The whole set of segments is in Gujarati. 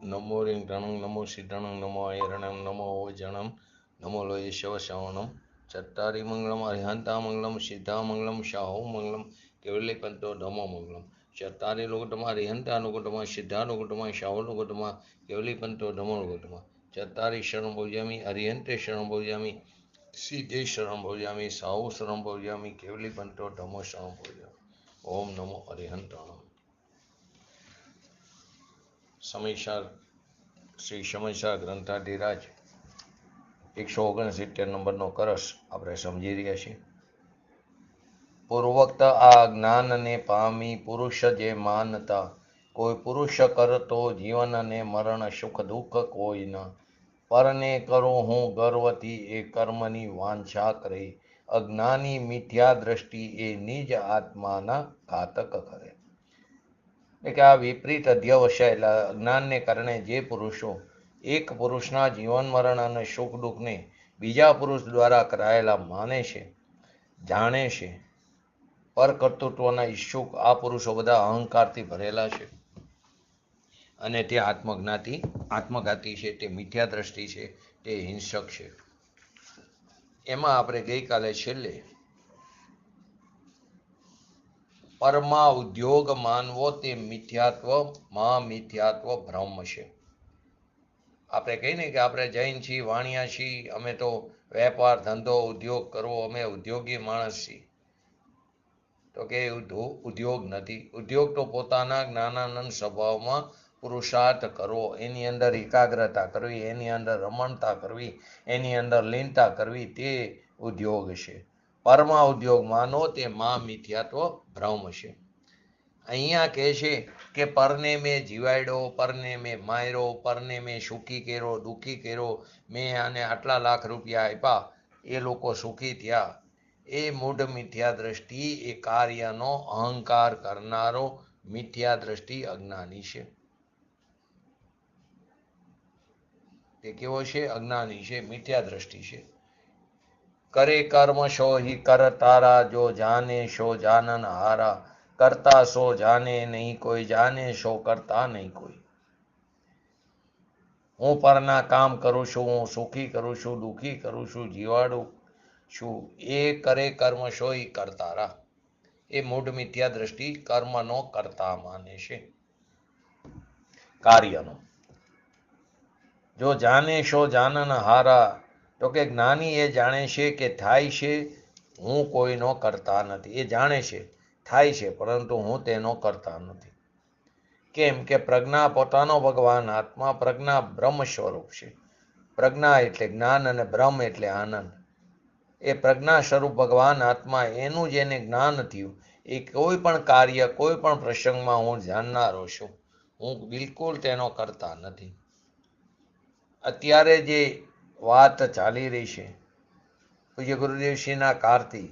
नमो रिंगणं नमो सिद्धणं नमो ऐरणं नमो वजणं नमो लोये शिवश्रवणं चत्तारि मङ्गलम् अरिहन्तामङ्गलं सिद्धामङ्गलं शाहुमङ्गलं केवलीपन्तो धमोमङ्गलं चत्तारि लोकतमा अरिहन्तानुकुटमा सिद्धानुकुटमा शाहुनुकुटमा केवलीपन्तो धमोनुकुटमा चत्तारि शरणं भोजामि अरिहन्ते शरणं भोजामि सिद्धे शरणं भोजामि साहु शरणं भोजामि केवलीपन्तो धमो शरणं भोजामि ओम नमो अरिहन्ताणं સમયસાર શ્રી સમયસાર ગ્રંથાધિરાજ 169 નંબરનો કરસ આપણે સમજી રહ્યા છીએ. પૂર્વોક્ત આ જ્ઞાનને પામી પુરુષ જે માનતા કોઈ પુરુષ કરતો જીવનને મરણ સુખ દુઃખ કોઈ ન પરને કરું હું ગર્વથી એ કર્મની વાંછા કરે અજ્ઞાની મિથ્યા દ્રષ્ટિ એ નિજ આત્માના ઘાતક કરે. કે આ વિપરીત અધ્યવસાયેલા અજ્ઞાનને કારણે જે પુરુષો એક પુરુષના જીવન મરણ અને સુખ દુઃખને બીજા પુરુષ દ્વારા કરાયેલા માને છે, જાણે છે, પર કર્તૃત્વના ઈચ્છુક આ પુરુષો બધા અહંકારથી ભરેલા છે અને તે આત્મઘાતી છે, તે મિથ્યા દ્રષ્ટિ છે, તે હિંસક છે. એમાં આપણે ગઈકાલે છેલ્લે પરમા ઉદ્યોગ માનવો તે મિથ્યાત્વ ભ્રમ છે. આપણે કહીને કે આપણે જૈન છીએ, વાણિયા છીએ, અમે તો વેપાર ધંધો ઉદ્યોગ કરવો, અમે ઉદ્યોગી માણસ છીએ. તો કે ઉદ્યોગ નથી. ઉદ્યોગ તો પોતાના જ્ઞાનાનંદ સ્વભાવમાં પુરુષાર્થ કરવો, એની અંદર એકાગ્રતા કરવી, એની અંદર રમણતા કરવી, એની અંદર લીનતા કરવી, તે ઉદ્યોગ છે. પરમા ઉદ્યોગ માનો તે મિથ્યાત્વ ભ્રમ છે. અહીંયા કહે છે કે પરને મેં જીવાડ્યો, પરને મેં માર્યો, પરને મેં સુખી કર્યો, દુઃખી કર્યો, મેં આને આટલા લાખ રૂપિયા આપ્યા, એ લોકો સુખી થયા. એ મૂઢ મિથ્યા દ્રષ્ટિ, એ કાર્યનો અહંકાર કરનારો મિથ્યા દ્રષ્ટિ અજ્ઞાની છે. તે કેવો છે? અજ્ઞાની છે, મિથ્યા દ્રષ્ટિ છે. કરે કર્મ સો હિ કર તારા, જો જાને સો જાનન હારા, કરતા સો જાને નહીં કોઈ, જાને સો કરતા નહીં કોઈ. હું પરના કામ કરું છું, હું સુખી કરું છું, દુઃખી કરું છું, જીવાડું છું, એ કરે કર્મ સો હિ કરતારા. એ મૂઢ મિથ્યા દ્રષ્ટિ કર્મનો કરતા માને છે, કાર્યનો. જો જાને સો જાનન હારા, તો કે જ્ઞાની એ જાણે છે કે થાય છે, હું કોઈનો કરતા નથી. એ જાણે છે થાય છે, પરંતુ હું તેનો કરતા નથી. કેમ કે પ્રજ્ઞા પોતાનો ભગવાન આત્મા, પ્રજ્ઞા બ્રહ્મ સ્વરૂપ છે. પ્રજ્ઞા એટલે જ્ઞાન અને બ્રહ્મ એટલે આનંદ. એ પ્રજ્ઞા સ્વરૂપ ભગવાન આત્મા, એનું જેને જ્ઞાન થયું, એ કોઈ પણ કાર્ય, કોઈ પણ પ્રસંગમાં હું જાણનારો છું, હું બિલકુલ તેનો કરતા નથી. અત્યારે જે વાત ચાલી રહી છે પૂજ્ય ગુરુદેવશ્રીના કારથી,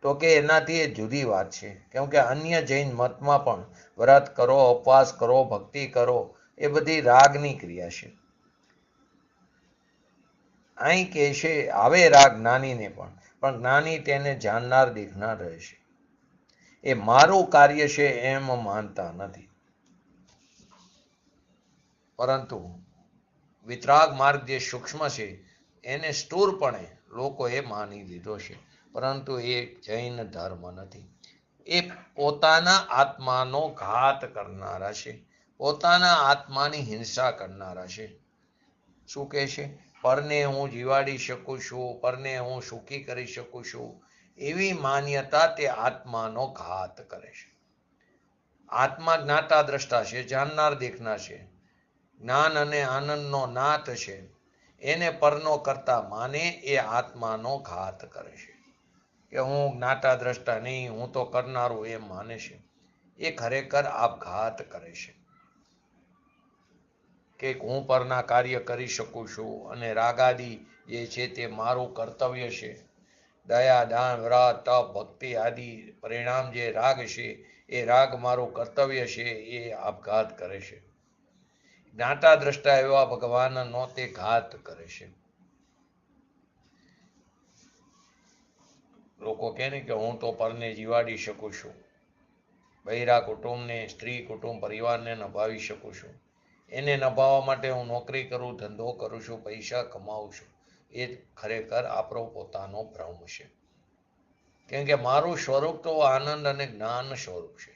તો કે એનાથી એ જુદી વાત છે. કેમ કે અન્ય જૈન મતમાં પણ વ્રત કરો, ઉપવાસ કરો, ભક્તિ કરો, એ બધી રાગની ક્રિયા છે. અહીં કહે છે આવે રાગ જ્ઞાનીને પણ જ્ઞાની તેને જાણનાર દેખનાર રહે છે. એ મારું કાર્ય છે એમ માનતા નથી. પરંતુ વિતરાગ માર્ગ જે સૂક્ષ્મ છે એને સ્થૂળપણે લોકોએ માની લીધો છે, પરંતુ એ જૈન ધર્મ નથી. એ પોતાના આત્માનો ઘાત કરનારા છે, પોતાના આત્માની હિંસા કરનારા છે. શું કહે છે? પરને હું જીવાડી શકું છું, પરને હું સુખી કરી શકું છું, એવી માન્યતા તે આત્માનો ઘાત કરે છે. આત્મા જ્ઞાતા દ્રષ્ટા છે, જાણનાર દેખનાર છે, જ્ઞાન અને આનંદનો નાથ છે. એને પરનો કરતા માને એ આત્માનો ઘાત કરે છે. કે હું જ્ઞાતા દ્રષ્ટા નહીં, હું તો કરનારું એમ માને છે. એ ખરેખર આપઘાત કરે છે. કે હું પરના કાર્ય કરી શકું છું અને રાગાદી જે છે તે મારું કર્તવ્ય છે. દયા, દાન, વ્રત, તપ, ભક્તિ આદિ પરિણામ જે રાગ છે, એ રાગ મારું કર્તવ્ય છે, એ આપઘાત કરે છે. જ્ઞાતા દ્રષ્ટા એવા ભગવાનનો તે ઘાત કરે છે. લોકો કહે ને કે હું તો પરને જીવાડી શકું છું, બૈરા કુટુંબને, સ્ત્રી કુટુંબ પરિવારને નભાવી શકું છું, એને નભાવવા માટે હું નોકરી કરું, ધંધો કરું છું, પૈસા કમાઉં છું, એ ખરેખર આપણો પોતાનો ભ્રમ છે. કેમ કે મારું સ્વરૂપ તો આનંદ અને જ્ઞાન સ્વરૂપ છે.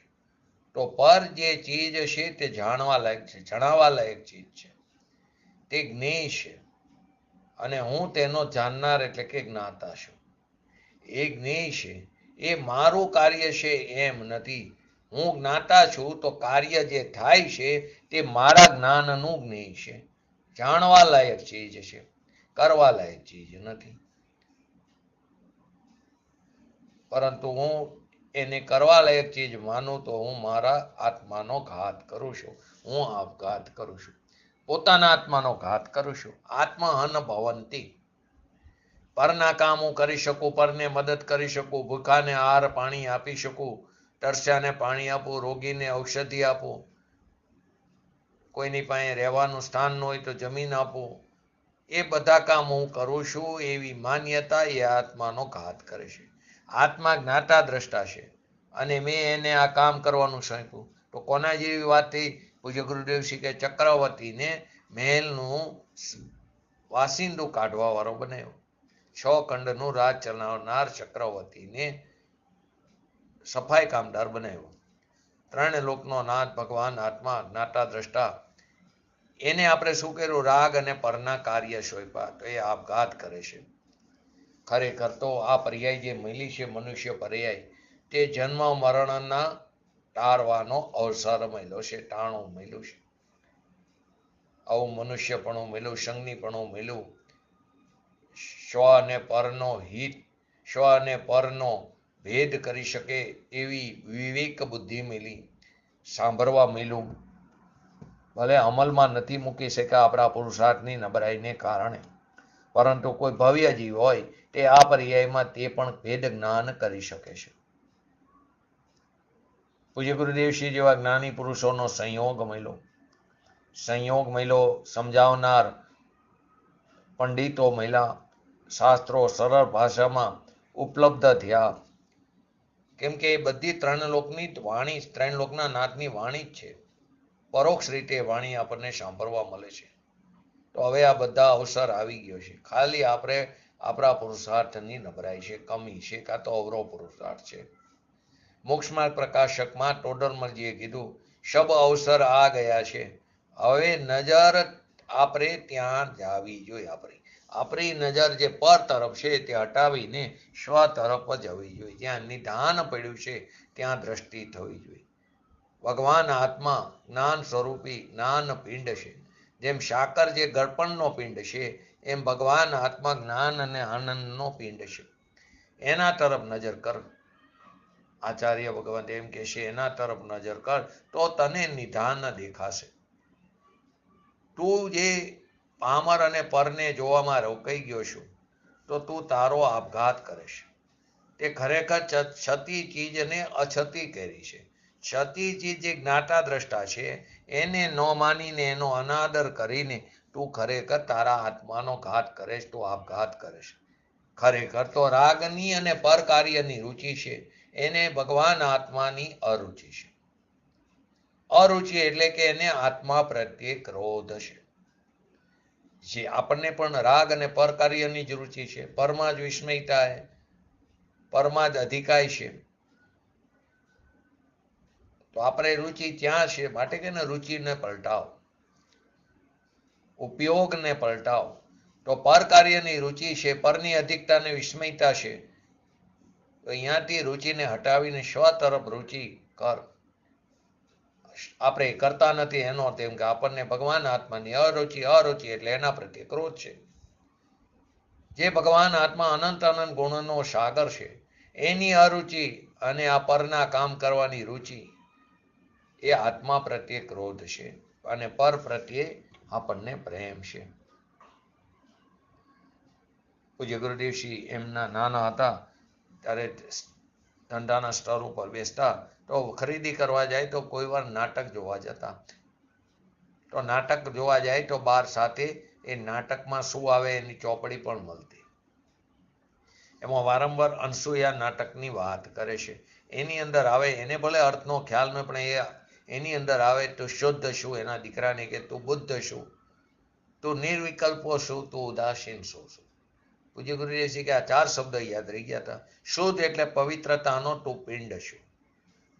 તો પર જે ચીજ છે તે જાણવા લાયક છે, જણાવવા લાયક ચીજ છે, તે જ્ઞેય છે, અને હું તેનો જાણનાર એટલે કે જ્ઞાતા છું. એ જ્ઞેય છે, એ મારું કાર્ય છે એમ નથી. હું જ્ઞાતા છું તો કાર્ય જે થાય છે તે મારા જ્ઞાનનું જ્ઞેય છે, જાણવા લાયક ચીજ છે, કરવા લાયક ચીજ નથી. પરંતુ હું એને કરવા લાયક ચીજ માનું તો હું મારા આત્માનો ઘાત કરું છું, હું આપઘાત કરું છું, પોતાના આત્માનો ઘાત કરું છું. આત્મહન ભવંતી. પરના કામ હું કરી શકું, પરને મદદ કરી શકું, ભૂખાને આહાર પાણી આપી શકું, તરસ્યાને પાણી આપું, રોગીને ઔષધિ આપું, કોઈની પાસે રહેવાનું સ્થાન ન હોય તો જમીન આપું, એ બધા કામ હું કરું છું એવી માન્યતા એ આત્માનો ઘાત કરે છે. આત્મા જ્ઞાતા દ્રષ્ટા છે અને મેં એને આ કામ કરવાનું સોંપ્યું. તો કોના જેવી વાત થઈ? પૂજ્ય ગુરુદેવ શ્રી કે ચક્રવર્તીને મહેલનું વાસિંદુ કાઢવા વાળો બનાવ્યો. 6 ખંડનું રાજ ચલાવનાર ચક્રવર્તીને સફાઈ કામદાર બનાવ્યો. 3 લોકનો નાથ ભગવાન આત્મા જ્ઞાતા દ્રષ્ટા, એને આપણે શું કર્યું? રાગ અને પરના કાર્ય સોંપ્યા, તો એ આપઘાત કરે છે. ખરેખર તો આ પર્યાય જે મળી છે, મનુષ્ય પર્યાય, તે જન્મ મરણના ટાળવાનો અવસર મળ્યો છે, ટાણું મળ્યું છે. આવું મનુષ્યપણું મળ્યું, સંજ્ઞીપણું મળ્યું, સ્વ અને પરનો હિત, સ્વ અને પરનો ભેદ કરી શકે એવી વિવેક બુદ્ધિ મળી, સાંભળવા મળ્યું. ભલે અમલમાં નથી મૂકી શક્યા આપણા પુરુષાર્થની નબળાઈને કારણે, પરંતુ કોઈ ભવ્ય જીવ હોય તે આ પર્યાયમાં તે પણ ભેદ જ્ઞાન કરી શકે છે. પૂજ્ય ગુરુદેવશ્રી જેવા જ્ઞાની પુરુષોનો સંયોગ મળ્યો, સમજાવનાર પંડિતો મળ્યા, શાસ્ત્રો સરળ ભાષામાં ઉપલબ્ધ થયા. કેમ કે એ બધી 3 લોકની વાણી, 3 લોકના નાથની વાણી જ છે. પરોક્ષ રીતે વાણી આપણને સાંભળવા મળે છે. તો હવે આ બધા અવસર આવી ગયો છે. ખાલી આપણે આપણા પુરુષાર્થની નબળાઈ છે, કમી છે, કાં તો અવરો પુરુષાર્થ છે. મોક્ષમાર્ગ પ્રકાશકમાં ટોડરમલજીએ કીધું, સબ અવસર આ ગયા છે, હવે નજર આપણે ત્યાં જાવી જોઈએ. આપણી નજર જે પર તરફ છે તે હટાવીને સ્વ તરફ જવી જોઈએ. જ્યાં નિધાન પડ્યું છે ત્યાં દ્રષ્ટિ થવી જોઈએ. ભગવાન આત્મા જ્ઞાન સ્વરૂપી જ્ઞાન પિંડ છે. જેમ સાકર જે ગળપણનો પિંડ છે, એમ ભગવાન આત્મા જ્ઞાન અને આનંદનો પિંડ છે. એના તરફ નજર કર. આચાર્ય ભગવાન એમ કહે છે, એના તરફ નજર કર તો તને નિધાન દેખાશે. તું જે પામર અને પરને જોવામાં રોકાઈ ગયો છું, તો તું તારો આપઘાત કરે છે. તે ખરેખર છતી ચીજને અછતી કરી છે. છતી ચીજ જે જ્ઞાતા દ્રષ્ટા છે, એને ન માનીને, એનો અનાદર કરીને તું ખરેખર તારા આત્માનો ઘાત કરે છે, તું આપઘાત કરે છે. ખરેખર તો રાગની અને પર કાર્યની રુચિ છે, એને ભગવાન આત્માની અરુચિ છે. અરુચિ એટલે કે એને આત્મા પ્રત્યે ક્રોધ છે. જે આપણને પણ રાગ અને પર કાર્યની જ રુચિ છે. પરમાં જ વિસ્મયતા હે, પરમાં જ અધિકાય છે. તો આપણે રુચિ ત્યાં છે, માટે કે રુચિને પલટાવો, ઉપયોગને પલટાવો. તો પર કાર્યની રુચિ છે, પરની અધિકતાને વિસ્મયતા છે. તો અહીંયાથી રુચિને હટાવીને સ્વ તરફ રુચિ કર. આપણે કરતા નથી એનો તેમ કે આપણને ભગવાન આત્માની અરુચિ એટલે એના પ્રત્યે ક્રોધ છે. જે ભગવાન આત્મા અનંત ગુણનો સાગર છે, એની અરુચિ અને આ પરના કામ કરવાની રુચિ, એ આત્મા પ્રત્યે ક્રોધ છે અને પર પ્રત્યે આપણને પ્રેમ છે. પૂજ્ય ગુરુદેવશ્રી એમના નાના હતા ત્યારે ધંધાના સ્તર ઉપર બેસતા, તો ખરીદી કરવા જાય તો કોઈ વાર નાટક જોવા જતા. તો નાટક જોવા જાય તો બાર સાથે એ નાટકમાં શું આવે એની ચોપડી પણ મળતી. એમાં વારંવાર અનસૂયા નાટકની વાત કરે છે. એની અંદર આવે, એને ભલે અર્થનો ખ્યાલ ન, પણ એની અંદર આવે તું શુદ્ધ શું, એના દીકરાને કે તું બુદ્ધ શું, તું નિર્વિકલ્પો શું, તું ઉદાસીન શું. પૂજ્ય ગુરુજી કે આ 4 શબ્દ યાદ રહી ગયા હતા. શુદ્ધ એટલે પવિત્રતાનો તું પિંડ છું.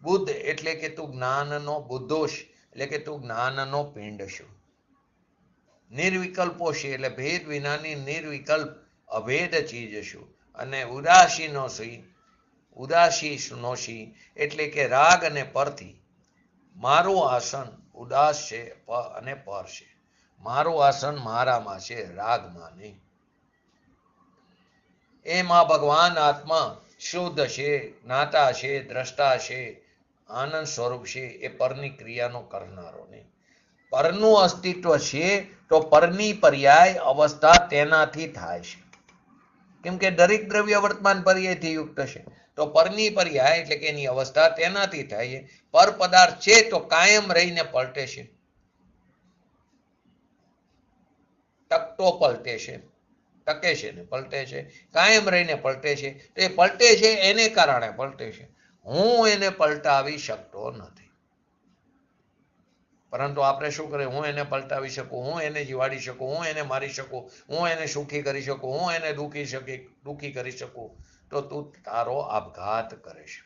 બુદ્ધ એટલે કે તું જ્ઞાનનો બુદ્ધોશ એટલે કે તું જ્ઞાનનો પિંડ છું. નિર્વિકલ્પો છે એટલે ભેદ વિનાની નિર્વિકલ્પ અભેદ ચીજ છું. અને ઉદાસીનો સી, ઉદાસીનો સી એટલે કે રાગ અને પરથી મારું આસન ઉદાસ છે અને પર છે. મારું આસન મારામાં છે, રાગમાં નહીં. એમાં ભગવાન આત્મા શુદ્ધ છે, જ્ઞાતા છે, દ્રષ્ટા છે, આનંદ સ્વરૂપ છે. એ પરની ક્રિયાનો કરનારો નહીં. પરનું અસ્તિત્વ છે તો પરની પર્યાય અવસ્થા તેનાથી થાય છે. કેમ કે દરેક દ્રવ્ય વર્તમાન પર્યાયથી યુક્ત છે. તો પરની પર્યાય એટલે કે એની અવસ્થા તેનાથી થાય છે. પર પદાર્થ છે તો કાયમ રહીને પલટે છે, ટકતો પલટે છે, ટકે છે ને પલટે છે, કાયમ રહીને પલટે છે. તો એ પલટે છે એને કારણે પલટે છે. હું એને પલટાવી શકતો નથી. પરંતુ આપણે શું કરીએ, હું એને પલટાવી શકું, હું એને જીવાડી શકું, હું એને મારી શકું, હું એને સુખી કરી શકું, હું એને દુઃખી કરી શકું. તો તું તારો આપઘાત કરે છે.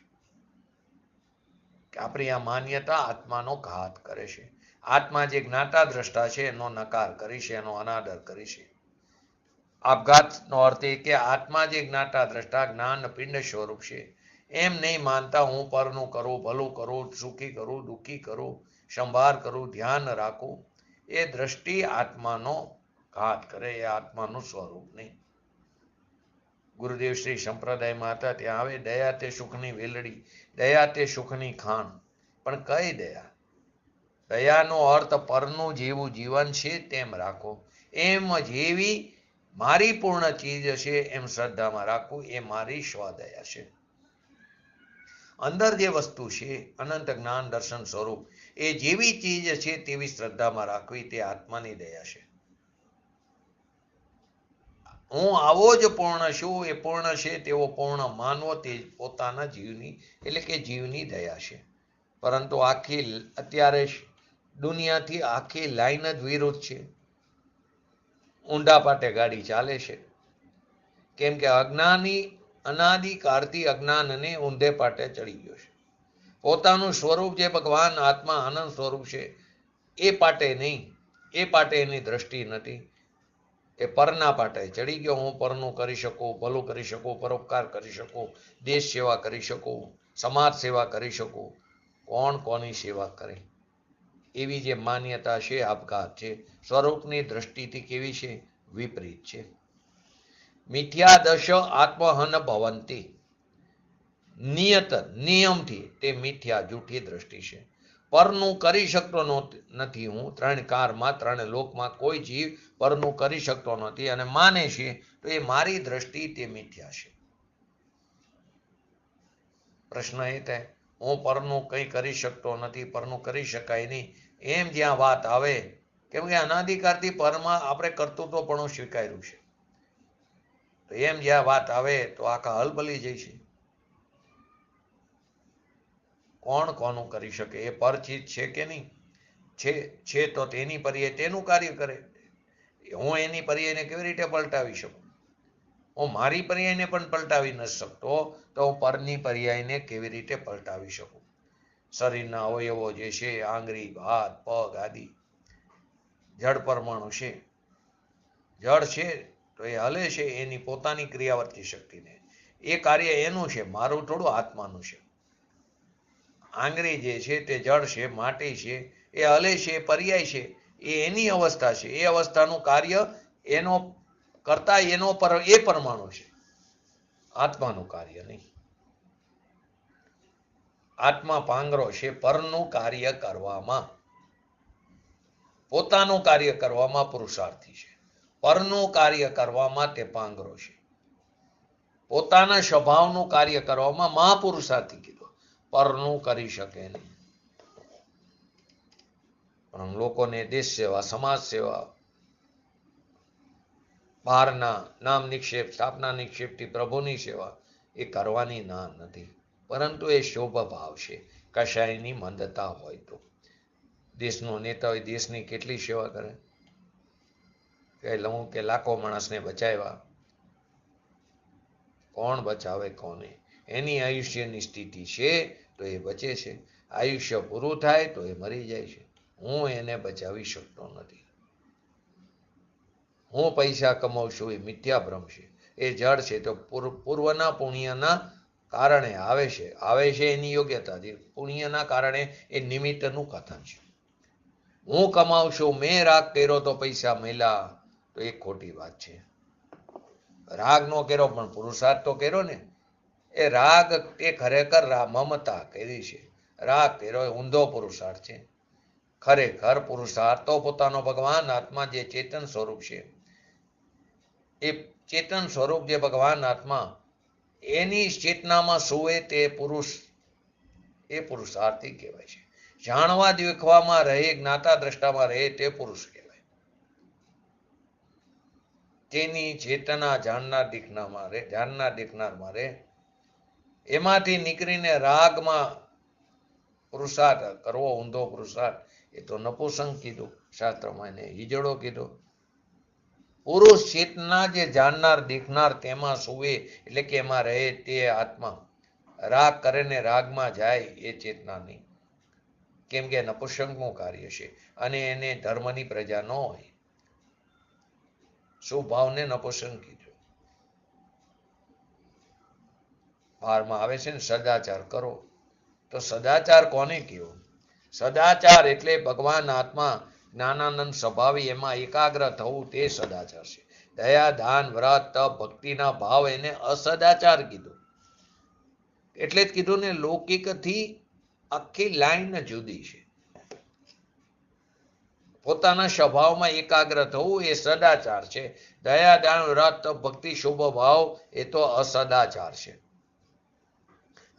કે આપણી આ માન્યતા આત્માનો ઘાત કરે છે. આત્મા જે જ્ઞાતા દ્રષ્ટા છે એનો નકાર કરી છે, એનો અનાદર કરી છે. આપઘાતનો અર્થ એ કે આત્મા જે જ્ઞાતા દ્રષ્ટા જ્ઞાન પિંડ સ્વરૂપ છે એમ નહીં માનતા હું પરનું કરું, ભલું કરું, સુખી કરું, દુઃખી કરું, સંભાર કરું, ધ્યાન રાખું. એ દ્રષ્ટિ આત્માનો ઘાત કરે, એ આત્માનું સ્વરૂપ નહીં. ગુરુદેવ શ્રી સંપ્રદાયમાં હતા ત્યાં આવે દયા તે સુખની વેલડી, દયા તે સુખની ખાણ. પણ કઈ દયા? દયાનો અર્થ પરનું જેવું જીવન છે તેમ રાખો. એમ જેવી મારી પૂર્ણ ચીજ છે એમ શ્રદ્ધામાં રાખવું, એ મારી સ્વદયા છે. અંદર જે વસ્તુ છે અનંત જ્ઞાન દર્શન સ્વરૂપ, એ જેવી ચીજ છે તેવી શ્રદ્ધામાં રાખવી, તે આત્માની દયા છે. હું આવો જ પૂર્ણ છું, એ પૂર્ણ છે તેવો પૂર્ણ માનવો, તે પોતાના જીવની એટલે કે જીવની દયા છે. પરંતુ આખી અત્યારે દુનિયાથી આખી લાઈન જ વિરુદ્ધ છે. ઊંડા પાટે ગાડી ચાલે છે. કેમ કે અજ્ઞાની અનાદિકાળથી અજ્ઞાનને ઊંધે પાટે ચડી ગયો છે. પોતાનું સ્વરૂપ જે ભગવાન આત્મા આનંદ સ્વરૂપ છે એ પાટે નહીં, એ પાટે એની દ્રષ્ટિ નથી. એ પરના પાટે ચડી ગયો. હું પરનું કરી શકું, ભલું કરી શકું, પરોપકાર કરી શકું, દેશ સેવા કરી શકું, સમાજ સેવા કરી શકું. કોણ કોની સેવા કરે? એવી જે માન્યતા છે આપઘાત છે. સ્વરૂપની દ્રષ્ટિથી કેવી છે? વિપરીત છે. મિથ્યા દશ આત્મહન ભવંતી, નિયત નિયમથી તે મિથ્યા જૂઠી દ્રષ્ટિ છે. પરનું કરી શકતો નથી હું. 3 કારમાં 3 લોકમાં કોઈ જીવ પરનું કરી શકતો નથી અને માને છે તો એ મારી દ્રષ્ટિ, તે મિથ્યા છે. પ્રશ્ન એ થાય હું પરનું કંઈ કરી શકતો નથી, પરનું કરી શકાય નહીં, એમ જ્યાં વાત આવે, કેમ કે અનાધિકારથી પરમાં આપણે કર્તૃત્વ પણ સ્વીકાર્યું છે, તો એમ જ્યાં વાત આવે તો આખા હલબલી જાય છે. કોણ કોનું કરી શકે? એ પરચિત છે કે નહીં? છે તો તેની પર્યાય તેનું કાર્ય કરે. હું એની પર્યાયને કેવી રીતે પલટાવી શકું? હું મારી પર્યાયને પણ પલટાવી ન શકતો, તો હું પરની પર્યાયને કેવી રીતે પલટાવી શકું? શરીરના અવયવો જે છે, આંગળી, હાથ, પગ આદિ જળ પરમાણુ છે. જળ છે તો એ હલે છે એની પોતાની ક્રિયાવર્તી શક્તિને. એ કાર્ય એનું છે, મારું થોડું આત્માનું છે. આંગળી જે છે તે જળ છે, માટી છે, એ હલે છે, પર્યાય છે, એ એની અવસ્થા છે. એ અવસ્થાનું કાર્ય એનો કરતા એ પરમાણુ છે, આત્માનું કાર્ય નહીં. આત્મા પાંગરો છે પરનું કાર્ય કરવામાં, પોતાનું કાર્ય કરવામાં પુરુષાર્થી છે. પરનું કાર્ય કરવામાં તે પાંગરો છે. પોતાના સ્વભાવનું કાર્ય કરવામાં મહાપુરુષાર્થી કીધો, પરનું કરી શકે નહીં. પણ લોકોને દેશ સેવા, સમાજ સેવા, બહારના નામ નિક્ષેપ, સ્થાપના નિક્ષેપથી પ્રભુની સેવા એ કરવાની ના નથી. પરંતુ એ શોભ ભાવ છે, કશાયની મંદતા હોય તો. દેશનો નેતા હોય, દેશની કેટલી સેવા કરે, કે લઉં કે લાખો માણસને બચાવ્યા, કોણ બચાવે કોને? એની આયુષ્યની સ્થિતિ છે તો એ બચે છે, આયુષ્ય પૂરું થાય તો એ મરી જાય છે. હું એને બચાવી શકતો નથી. હું પૈસા કમાઉં છું એ મિથ્યા ભ્રમ છે, એ જળ છે. તો પૂર્વના પુણ્યના કારણે આવે છે એની યોગ્યતાથી, પુણ્યના કારણે એ નિમિત્તનું કથન છે. હું કમાઉં છું, મેં રાગ કર્યો તો પૈસા મળ્યા, તો એ ખોટી વાત છે. રાગ નો કર્યો પણ પુરુષાર્થ તો કર્યો ને. એ રાગ એ ખરેખર મમતા કરી છે. રાગ કર્યો એ ઊંધો પુરુષાર્થ છે. ખરેખર પુરુષાર્થ તો પોતાનો ભગવાન આત્મા જે ચેતન સ્વરૂપ છે, એ ચેતન સ્વરૂપ જે ભગવાન આત્મા એની ચેતનામાં સુવે તે પુરુષ, એ પુરુષાર્થી કહેવાય છે. જાણવા દેખવામાં રહે, જ્ઞાતા દ્રષ્ટામાં રહે તે પુરુષ કહેવાય. તેની ચેતના જાણનાર દેખનારમાં રહે, એમાંથી નીકળીને રાગમાં પુરુષાર્થ કરવો, ઊંધો પુરુષાર્થ, એ તો નપુંસક કીધું શાસ્ત્રમાં, એને હિજડો કીધો. પુરુષ ચેતના જે જાણનાર દેખનાર તેમાં સુવે, એટલે કે એમાં રહે તે આત્મા. રાગ કરે ને રાગમાં જાય એ ચેતના નહીં, કેમ કે નપુંસકનું કાર્ય છે અને એને ધર્મની પ્રજા ન હોય. સુભાવને નપુંસક કીધું. 12માં આવે છે ને સદાચાર કરો, તો સદાચાર કોને કહેવો? સદાચાર એટલે ભગવાન આત્મા જ્ઞાનાનંદ સ્વભાવી, એમાં એકાગ્ર થવું, તે સદાચાર છે. દયા, દાન, વ્રત, તપ, ભક્તિના ભાવ, એને અસદાચાર કીધું. એટલે જ કીધું ને, લૌકિકથી આખી લાઈન જુદી છે. પોતાના સ્વભાવમાં એકાગ્ર થવું એ સદાચાર છે. દયા, દાન, વ્રત, તપ, ભક્તિ, શુભ ભાવ, એ તો અસદાચાર છે.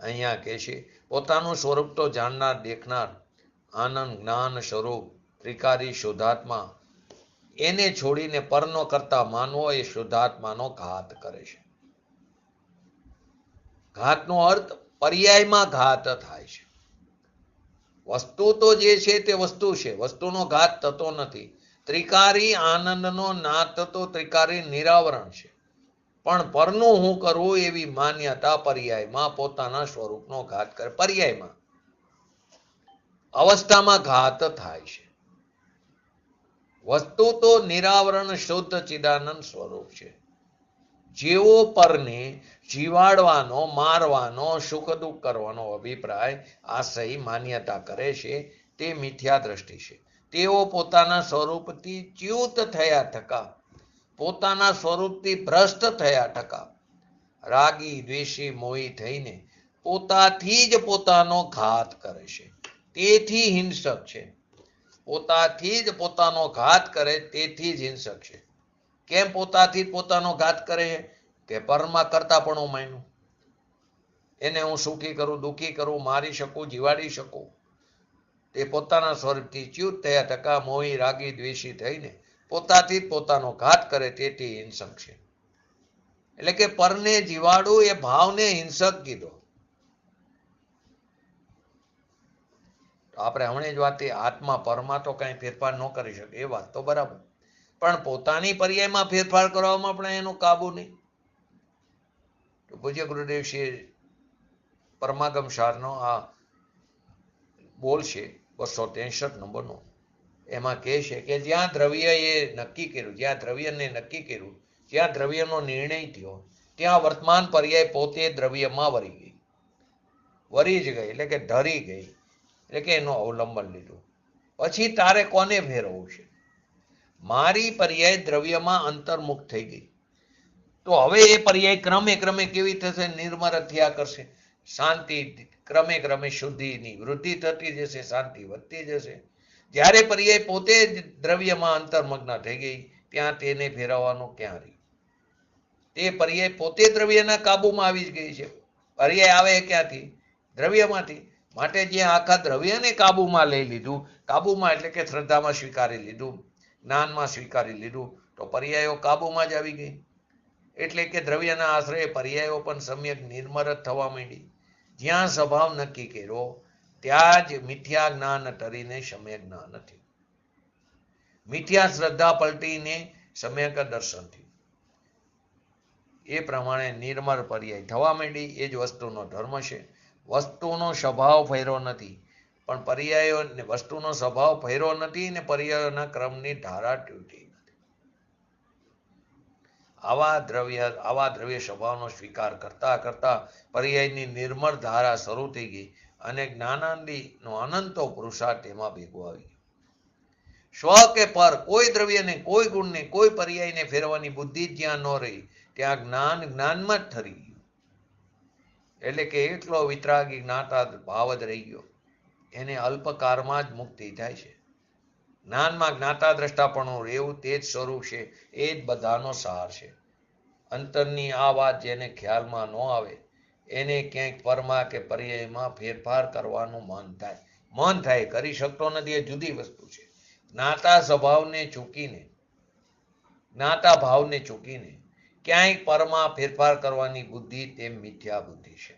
અહીંયા કે છે પોતાનું સ્વરૂપ તો જાણનાર દેખનાર, આનંદ જ્ઞાન સ્વરૂપ ત્રિકારી શુદ્ધાત્મા, એને છોડીને પરનો કરતા માનવો એ શુદ્ધાત્માનો ઘાત કરે છે. ઘાતનો અર્થ પર્યાયમાં ઘાત થાય છે. વસ્તુ તો જે છે તે વસ્તુ છે, વસ્તુનો ઘાત થતો નથી. ત્રિકારી આનંદનો નાથ તો ત્રિકારી નિરાવરણ છે, પણ પરનું હું કરવું એવી માન્યતા પર્યાયમાં પોતાના સ્વરૂપનો ઘાત કરે. પર્યાયમાં અવસ્થામાં ઘાત થાય છે. વસ્તુ તો નિરાવરણ શુદ્ધ ચિદાનંદ સ્વરૂપ છે. જેવો પરને જીવાડવાનો, મારવાનો, સુખ દુઃખ કરવાનો અભિપ્રાય, આશય, માન્યતા કરે છે, તે મિથ્યા દ્રષ્ટિ છે. તેઓ પોતાના સ્વરૂપથી ચ્યુત થયા ટકા, પોતાના સ્વરૂપથી ભ્રષ્ટ થયા ટકા, રાગી, દ્વેષી, મોહી થઈને પોતાથી જ પોતાનો ઘાત કરે છે. તેથી હિંસક છે. પોતાથી જ પોતાનો ઘાત કરે, તેથી જ હિંસક છે. કેમ પોતાથી પોતાનો ઘાત કરે છે? કે પરમાં કરતા પણ માન્યું, એને હું સુખી કરું, દુઃખી કરું, મારી શકું, જીવાડી શકું. તે પોતાના સ્વરૂપથી ચ્યુત થયા ટકા, મોહી, રાગી, દ્વેષી થઈને પોતાથી જ પોતાનો ઘાત કરે, તેથી હિંસક છે. એટલે કે પરને જીવાડું એ ભાવને હિંસક કીધો. આપણે હમણાં જ વાત, આત્મા પરમાં તો કઈ ફેરફાર ન કરી શકે, એ વાત તો બરાબર, પણ પોતાની પર્યાયમાં ફેરફાર કરવામાં પણ એનો કાબુ નહીં. તો પૂજ્ય ગુરુદેવ શ્રી પરમાગમ સારનો આ બોલ છે 263 નંબરનો, એમાં કહે છે કે જ્યાં દ્રવ્યએ નક્કી કર્યું, જ્યાં દ્રવ્યને નક્કી કર્યું, જ્યાં દ્રવ્યનો નિર્ણય થયો, ત્યાં વર્તમાન પર્યાય પોતે દ્રવ્યમાં વરી ગઈ. વરી જ ગઈ એટલે કે ધરી ગઈ, એટલે કે એનું અવલંબન લીધું. પછી તારે કોને ફેરવવું છે? મારી પર્યાય દ્રવ્યમાં અંતર્મુખ થઈ ગઈ. તો હવે એ પર્યાય ક્રમે ક્રમે કેવી થશે? નિર્મળ થયા કરશે. શાંતિ ક્રમે ક્રમે શુદ્ધિની વૃદ્ધિ થતી જશે, શાંતિ વધતી જશે. જ્યારે પર્યાય પોતે જ દ્રવ્યમાં અંતર્મગ્ન થઈ ગઈ, ત્યાં તેને ફેરવવાનું ક્યાં રહ્યું? તે પર્યાય પોતે દ્રવ્યના કાબુમાં આવી જ ગઈ છે. પર્યાય આવે ક્યાંથી? દ્રવ્યમાંથી. માટે જ્યાં આખા દ્રવ્યને કાબુમાં લઈ લીધું, કાબુમાં એટલે કે શ્રદ્ધામાં સ્વીકારી લીધું, જ્ઞાનમાં સ્વીકારી લીધું, તો પર્યાયો કાબુમાં જ આવી ગઈ. એટલે કે દ્રવ્યના આશ્રય પર્યાયો પણ સમ્યક નિર્મળ થવા માંડી. જ્યાં સ્વભાવ નક્કી કર્યો, ત્યાં જ મિથ્યા જ્ઞાન ટરીને સમ્યક જ્ઞાન થયું. મિથ્યા શ્રદ્ધા પલટીને સમ્યક દર્શન થયું. એ પ્રમાણે નિર્મળ પર્યાય થવા માંડી. એ જ વસ્તુનો ધર્મ છે. વસ્તુનો સ્વભાવ ફેરો નથી, પણ પર્યાયો વસ્તુનો સ્વભાવ ફેરો નથી ને પર્યાયોના ક્રમની ધારા તૂટી નથી. આવા દ્રવ્ય સ્વભાવનો સ્વીકાર કરતા કરતા પર્યાયની નિર્મળ ધારા શરૂ થઈ ગઈ અને જ્ઞાનાંદીનો અનંતો પુરુષાર્થ એમાં ભેગો આવી ગયો. સ્વ કે પર કોઈ દ્રવ્યને, કોઈ ગુણને, કોઈ પર્યાયને ફેરવાની બુદ્ધિ જ્યાં ન રહી ત્યાં જ્ઞાનમાં જ ઠરી ગયું. એટલે કે એટલો વિતરાગી જ્ઞાતા ભાવ જ રહી ગયો. એને અલ્પકાળમાં જ મુક્તિ થાય છે. જ્ઞાનમાં જ્ઞાતા દ્રષ્ટાપણું રહેવું તે જ સ્વરૂપ છે. એ જ બધાનો સાર છે. અંતરની આ વાત જેને ખ્યાલમાં ન આવે એને ક્યાંક પરમાં કે પર્યાયમાં ફેરફાર કરવાનું મન થાય, કરી શકતો નથી, એ જુદી વસ્તુ છે. જ્ઞાતા સ્વભાવને ચૂકીને, જ્ઞાતા ભાવને ચૂકીને ક્યાંય પરમાં ફેરફાર કરવાની બુદ્ધિ તે મિથ્યા બુદ્ધિ છે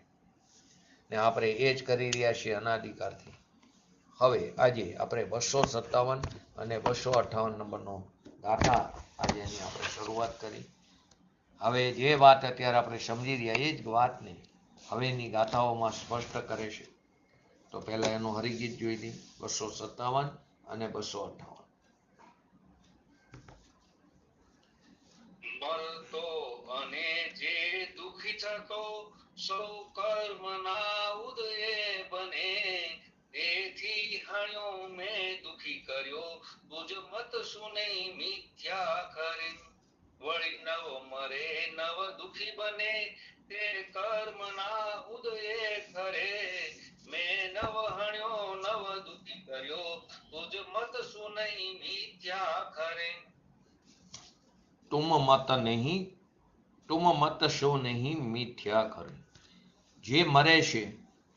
ને આપણે એ જ કરી રહ્યા છીએ અનાદિકાળથી. હવે આજે આપણે 257 અને 258 નંબરનો ગાથા આજેની આપણે શરૂઆત કરી. હવે જે વાત અત્યારે આપણે સમજી રહ્યા એ જ વાતને હવેની ગાથાઓમાં સ્પષ્ટ કરે છે. તો પહેલા એનું હરિગીત જોઈ લઈએ, 257 અને 258. મરતો અને જે દુખી થતો સૌ કર્મના ઉદય બને, તેથી હણ્યો મેં દુખી કર્યો તુજ મત સુને મિથ્યા કરે. વળી નવ મરે નવ દુખી બને, તે કર્મના ઉદય કરે. મેં નવ હણ્યો નવ દુખી કર્યો તુજ મત સુને મિથ્યા કરે. તુમ મત શો નહીં મિથ્યા કરે. જે મરે છે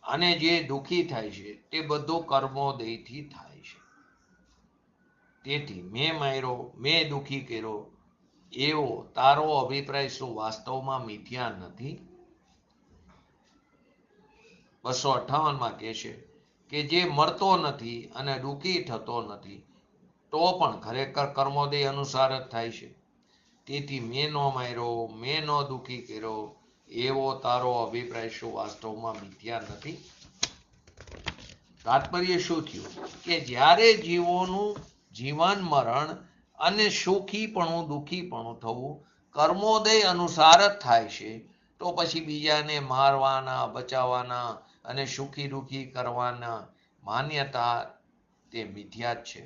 અને જે દુઃખી થાય છે તે બધું કર્મોદયથી થાય છે. તેથી મેં માર્યો, મેં દુઃખી કર્યો એવો તારો અભિપ્રાય શું વાસ્તવમાં મિથ્યા નથી? 258 કહે છે કે જે મરતો નથી અને દુઃખી થતો નથી તો પણ ખરેખર કર્મોદય અનુસાર જ થાય છે. તેથી મેં નો માર્યો, મેં નો દુઃખી કર્યો એવો તારો અભિપ્રાય શું વાસ્તવમાં મિથ્યા નથી? તાત્પર્ય શું થયું કે જ્યારે જીવોનું જીવન મરણ અને સુખીપણું દુઃખીપણું થવું કર્મોદય અનુસાર જ થાય છે, તો પછી બીજાને મારવાના, બચાવવાના અને સુખી દુઃખી કરવાના માન્યતા તે મિથ્યા જ છે.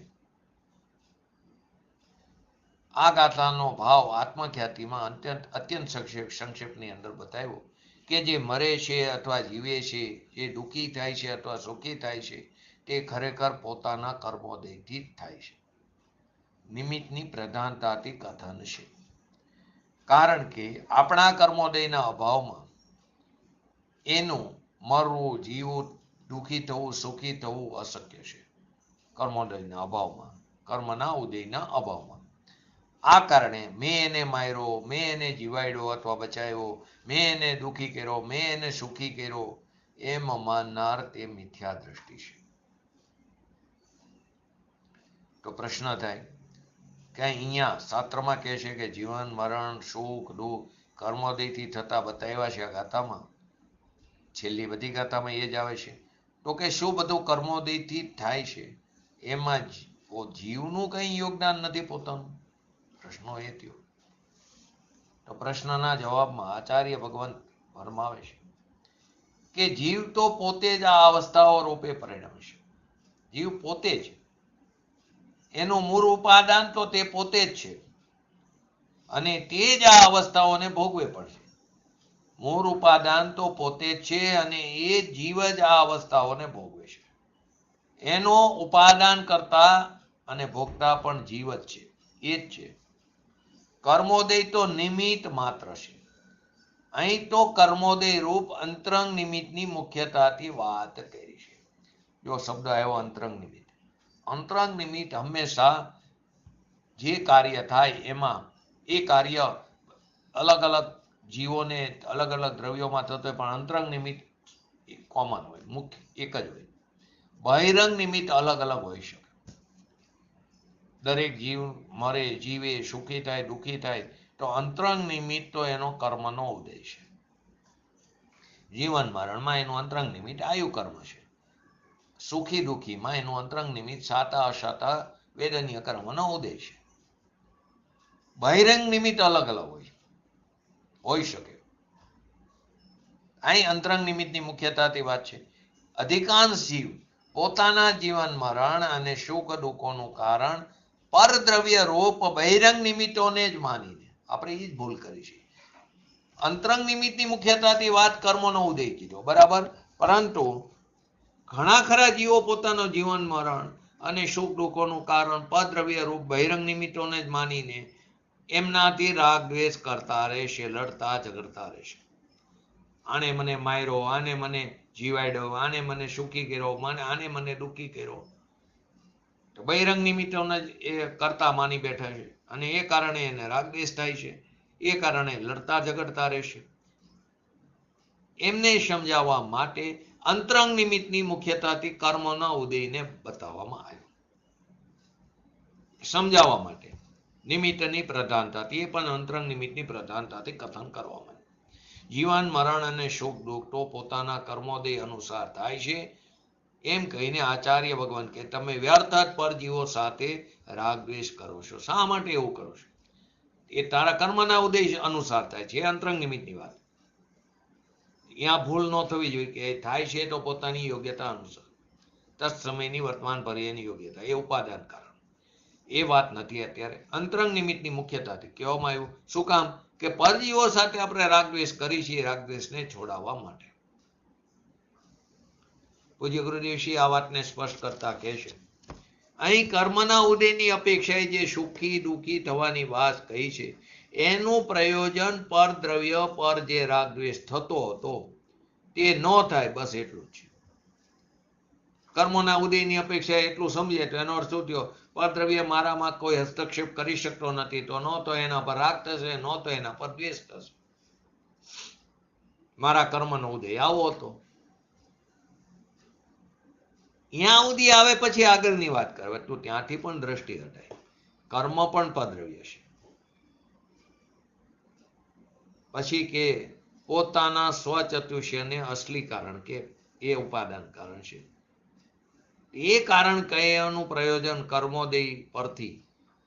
આ ગાથાનો ભાવ આત્મખ્યાતિમાં અત્યંત સંક્ષેપની અંદર બતાવ્યો કે જે મરે છે અથવા જીવે છે, જે દુઃખી થાય છે અથવા સુખી થાય છે તે ખરેખર પોતાના કર્મોદયથી જ થાય છે. નિમિત્તની પ્રધાનતાથી કથન છે. કારણ કે આપણા કર્મોદયના અભાવમાં એનું મરવું, જીવવું, દુઃખી થવું, સુખી થવું અશક્ય છે. કર્મોદયના અભાવમાં, કર્મના ઉદયના અભાવમાં. આ કારણે મેં એને માર્યો, મેં એને જીવાડ્યો અથવા બચાવ્યો, મેં એને દુઃખી કર્યો, મેં એને સુખી કર્યો એમ માનનાર તે મિથ્યા દ્રષ્ટિ છે. તો પ્રશ્ન થાય કે અહીંયા શાસ્ત્રમાં કહે છે કે જીવન મરણ સુખ દુઃખ કર્મોદયથી થતા બતાવ્યા છે. આ ગાથામાં છેલ્લી બધી ગાથામાં એ જ આવે છે. તો કે શું બધું કર્મોદયથી જ થાય છે? એમાં જીવનું કંઈ યોગદાન નથી પોતાનું? પ્રશ્નો એ થયો. તો પ્રશ્નના જવાબમાં આચાર્ય ભગવાન ફરમાવે છે કે જીવ તો પોતે જ આ અવસ્થાઓ રૂપે પરિણમે છે. જીવ પોતે જ, એનું મૂળ ઉપાદાન તો તે પોતે જ છે અને તે જ આ અવસ્થાઓને ભોગવે પડશે. મૂળ ઉપાદાન તો પોતે જ છે અને એ જીવ જ આ અવસ્થાઓને ભોગવે છે. એનો ઉપાદાન કરતા અને ભોગતા પણ જીવ જ છે, એ જ છે. કર્મોદય તો નિમિત્ત માત્ર છે. અહીં તો કર્મોદય રૂપ અંતરંગ નિમિત્તની મુખ્યતાથી વાત કરી છે. જો શબ્દ આવ્યો અંતરંગ નિમિત્ત. અંતરંગ નિમિત્ત હંમેશા જે કાર્ય થાય એમાં એ કાર્ય અલગ અલગ જીવોને અલગ અલગ દ્રવ્યોમાં થતો હોય, પણ અંતરંગ નિમિત્ત કોમન હોય, મુખ્ય એક જ હોય. બહિરંગ નિમિત્ત અલગ અલગ હોઈ શકે. દરેક જીવ મરે, જીવે, સુખી થાય, દુઃખી થાય, તો અંતરંગ નિમિત્ત તો એનો કર્મનો ઉદય છે. જીવન મરણમાં એનું અંતરંગ નિમિત્ત આયુ કર્મ છે. સુખી દુઃખીમાં એનું અંતરંગ નિમિત્ત સાતા અસાતા વેદનીય કર્મનો ઉદય છે. બહિરંગ નિમિત્ત અલગ અલગ હોઈ શકે. અહીં અંતરંગ નિમિત્તની મુખ્યતાથી વાત છે. અધિકાંશ જીવ પોતાના જીવન મરણ અને સુખ દુઃખોનું કારણ પરદ્રવ્ય રૂપ બહિરંગ નિમિત્તોને જ માનીને આપણે એ જ ભૂલ કરી છે. અંતરંગ નિમિત્તની મુખ્યતાથી વાત કર્મનો ઉદય કીધો, બરાબર, પરંતુ ઘણા ખરા જીવો પોતાનો જીવન મરણ અને સુખ દુઃખોનું કારણ પરદ્રવ્ય રૂપ બહિરંગ નિમિત્તોને જ માનીને એમનાથી રાગ દ્વેષ કરતા રહેશે, લડતા ઝઘડતા રહેશે. આને મને માર્યો, આને મને જીવાડ્યો, આને મને સુખી કર્યો, આને મને દુઃખી કર્યો, તો બહિરંગ નિમિત્તોને જ એ કરતા માની બેઠા છે અને એ કારણે એને રાગ દ્વેષ થાય છે, એ કારણે લડતા ઝઘડતા રહેશે. એમને સમજાવવા માટે અંતરંગ નિમિત્તની મુખ્યતાથી કર્મના ઉદયને બતાવવામાં આવ્યો. સમજાવવા માટે નિમિત્તની પ્રધાનતાથી, એ પણ અંતરંગ નિમિત્તની પ્રધાનતાથી કથન કરવામાં આવ્યું. જીવન મરણ અને સુખ દુઃખ તો પોતાના કર્મોદય અનુસાર થાય છે એમ કહીને આચાર્ય ભગવાન કે તમે વ્યર્થ પરજીવો સાથે રાગ દ્વેષ કરો છો. શા માટે એવું કરો છો? એ તારા કર્મના ઉદય અનુસાર થાય છે, અંતરંગ નિમિત્તની વાત. ત્યાં ભૂલ ન થવી જોઈએ કે થાય છે તો પોતાની યોગ્યતા અનુસાર, તત્સમયની વર્તમાન પર્યાયની યોગ્યતા, એ ઉપાદાન કારણ. એ વાત નથી અત્યારે. અંતરંગ નિમિત્તની મુખ્યતાથી કહેવામાં આવ્યું. શું કામ? કે પરજીવો સાથે આપણે રાગદ્વેષ કરી છીએ, રાગદ્વેષને છોડાવવા માટે. પૂજ્ય ગુરુદેવશ્રી આ વાતને સ્પષ્ટ કરતા કહે છે, અહીં કર્મના ઉદયની અપેક્ષાએ જે સુખી દુઃખી થવાની વાત કહી છે એનું પ્રયોજન પર દ્રવ્ય પર જે રાગદ્વેષ થતો હતો તે ન થાય, બસ એટલું જ છે. કર્મોના ઉદયની અપેક્ષા એટલું સમજીએ તો એનો અર્થ શું થયો? પરદ્રવ્ય મારામાં કોઈ હસ્તક્ષેપ કરી શકતો નથી, તો ન તો એના પર રાગ થશે, ન તો એના પર દ્વેષ થશે. મારા કર્મનો ઉદય આવો હતો. ત્યાં સુધી આવે પછી આગળની વાત કરે તો ત્યાંથી પણ દ્રષ્ટિ હટાય. કર્મ પણ પરદ્રવ્ય છે. પછી કે પોતાના સ્વચતુષ્યને અસલી કારણ કે એ ઉપાદાન કારણ છે. એ કારણ કહેવાનું પ્રયોજન કર્મોદય પરથી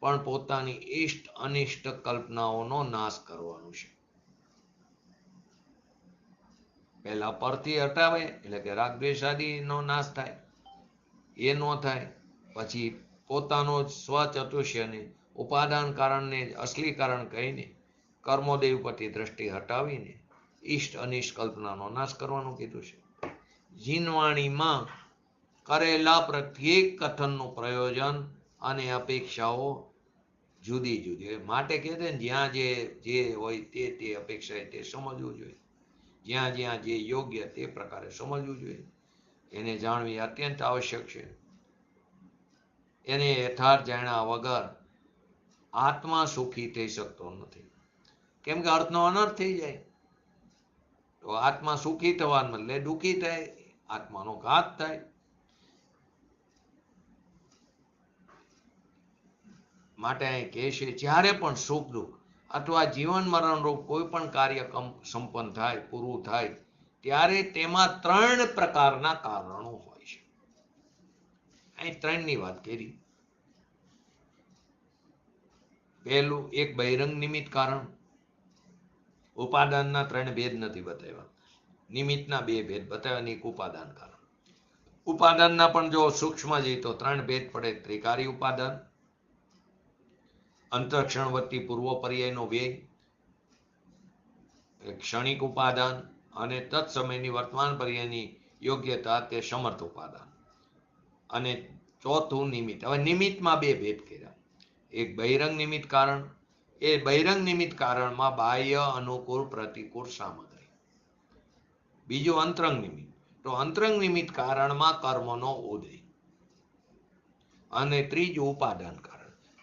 પણ પોતાની ઇષ્ટ અનિષ્ટ કલ્પનાઓનો નાશ કરવાનું છે. પહેલા પરથી હટાવે એટલે કે રાગદ્વેષાદિનો નાશ થાય, એ ન થાય. પછી પોતાનો સ્વચતુષ્યને ઉપાદાન કારણને અસલી કારણ કહીને કર્મોદય ઉપરથી દ્રષ્ટિ હટાવીને ઇષ્ટ અનિષ્ટ કલ્પનાનો નાશ કરવાનું કીધું છે. જીનવાણીમાં કરેલા પ્રત્યેક કથનનું પ્રયોજન અને અપેક્ષાઓ જુદી જુદી માટે કહે છે ને, જ્યાં જે હોય તે અપેક્ષાએ તે સમજવું જોઈએ, જ્યાં જ્યાં જે યોગ્ય તે પ્રકારે સમજવું જોઈએ. એને જાણવી અત્યંત આવશ્યક છે. એને યથાર્થ જાણ્યા વગર આત્મા સુખી થઈ શકતો નથી, કેમ કે અર્થનો અનર્થ થઈ જાય. તો આત્મા સુખી થવાને બદલે દુઃખી થાય, આત્માનો ઘાત થાય. માટે અહીં કહે છે, જ્યારે પણ સુખ દુઃખ અથવા જીવન મરણ રૂપ કોઈ પણ કાર્ય સંપન્ન થાય, પૂરું થાય, ત્યારે તેમાં 3 પ્રકારના કારણો હોય છે. અહીં 3ની વાત કરી. પહેલું એક બહિરંગ નિમિત્ત કારણ. ઉપાદાનના 3 ભેદ નથી બતાવ્યા, નિમિત્તના 2 ભેદ બતાવ્યા, એક ઉપાદાન કારણ. ઉપાદાનના પણ જો સૂક્ષ્મ જઈએ તો 3 ભેદ પડે. ત્રિકારી ઉપાદાન, અંતરક્ષણવર્તી પૂર્વ પર્યાયનો વ્યય, ક્ષણિક ઉપાદાન અને તત્સમયની વર્તમાન પર્યાયની યોગ્યતા તે સમર્થ ઉપાદાન. અને ચોથું નિમિત્ત. હવે નિમિત્તમાં 2 ભેદ કર્યા. એક બહિરંગ નિમિત્ત કારણ. એ બહિરંગ નિમિત્ત કારણમાં બાહ્ય અનુકૂળ પ્રતિકૂળ સામગ્રી. બીજું અંતરંગ નિમિત્ત. તો અંતરંગ નિમિત્ત કારણમાં કર્મનો ઉદય. અને ત્રીજું ઉપાદાન કારણ.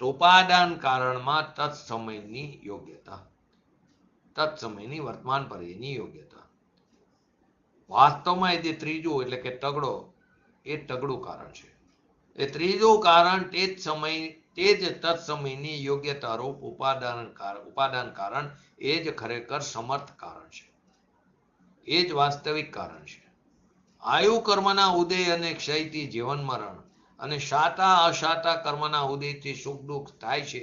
તો ઉપાદાન કારણમાં તત્સમયની યોગ્યતા, તત્સમયની વર્તમાન પર્યાયની યોગ્યતા. વાસ્તવમાં એ જે ત્રીજું એટલે કે તગડો એ તગડું કારણ છે. એ ત્રીજું કારણ તે જ તત્સમયની યોગ્યતારૂપ ઉપાદાન કારણ એ જ ખરેખર સમર્થ કારણ છે. એ જ વાસ્તવિક કારણ છે. આયુ કર્મના ઉદય અને ક્ષયથી જીવન મરણ અને શાતા અશાતા કર્મના ઉદયથી સુખ દુઃખ થાય છે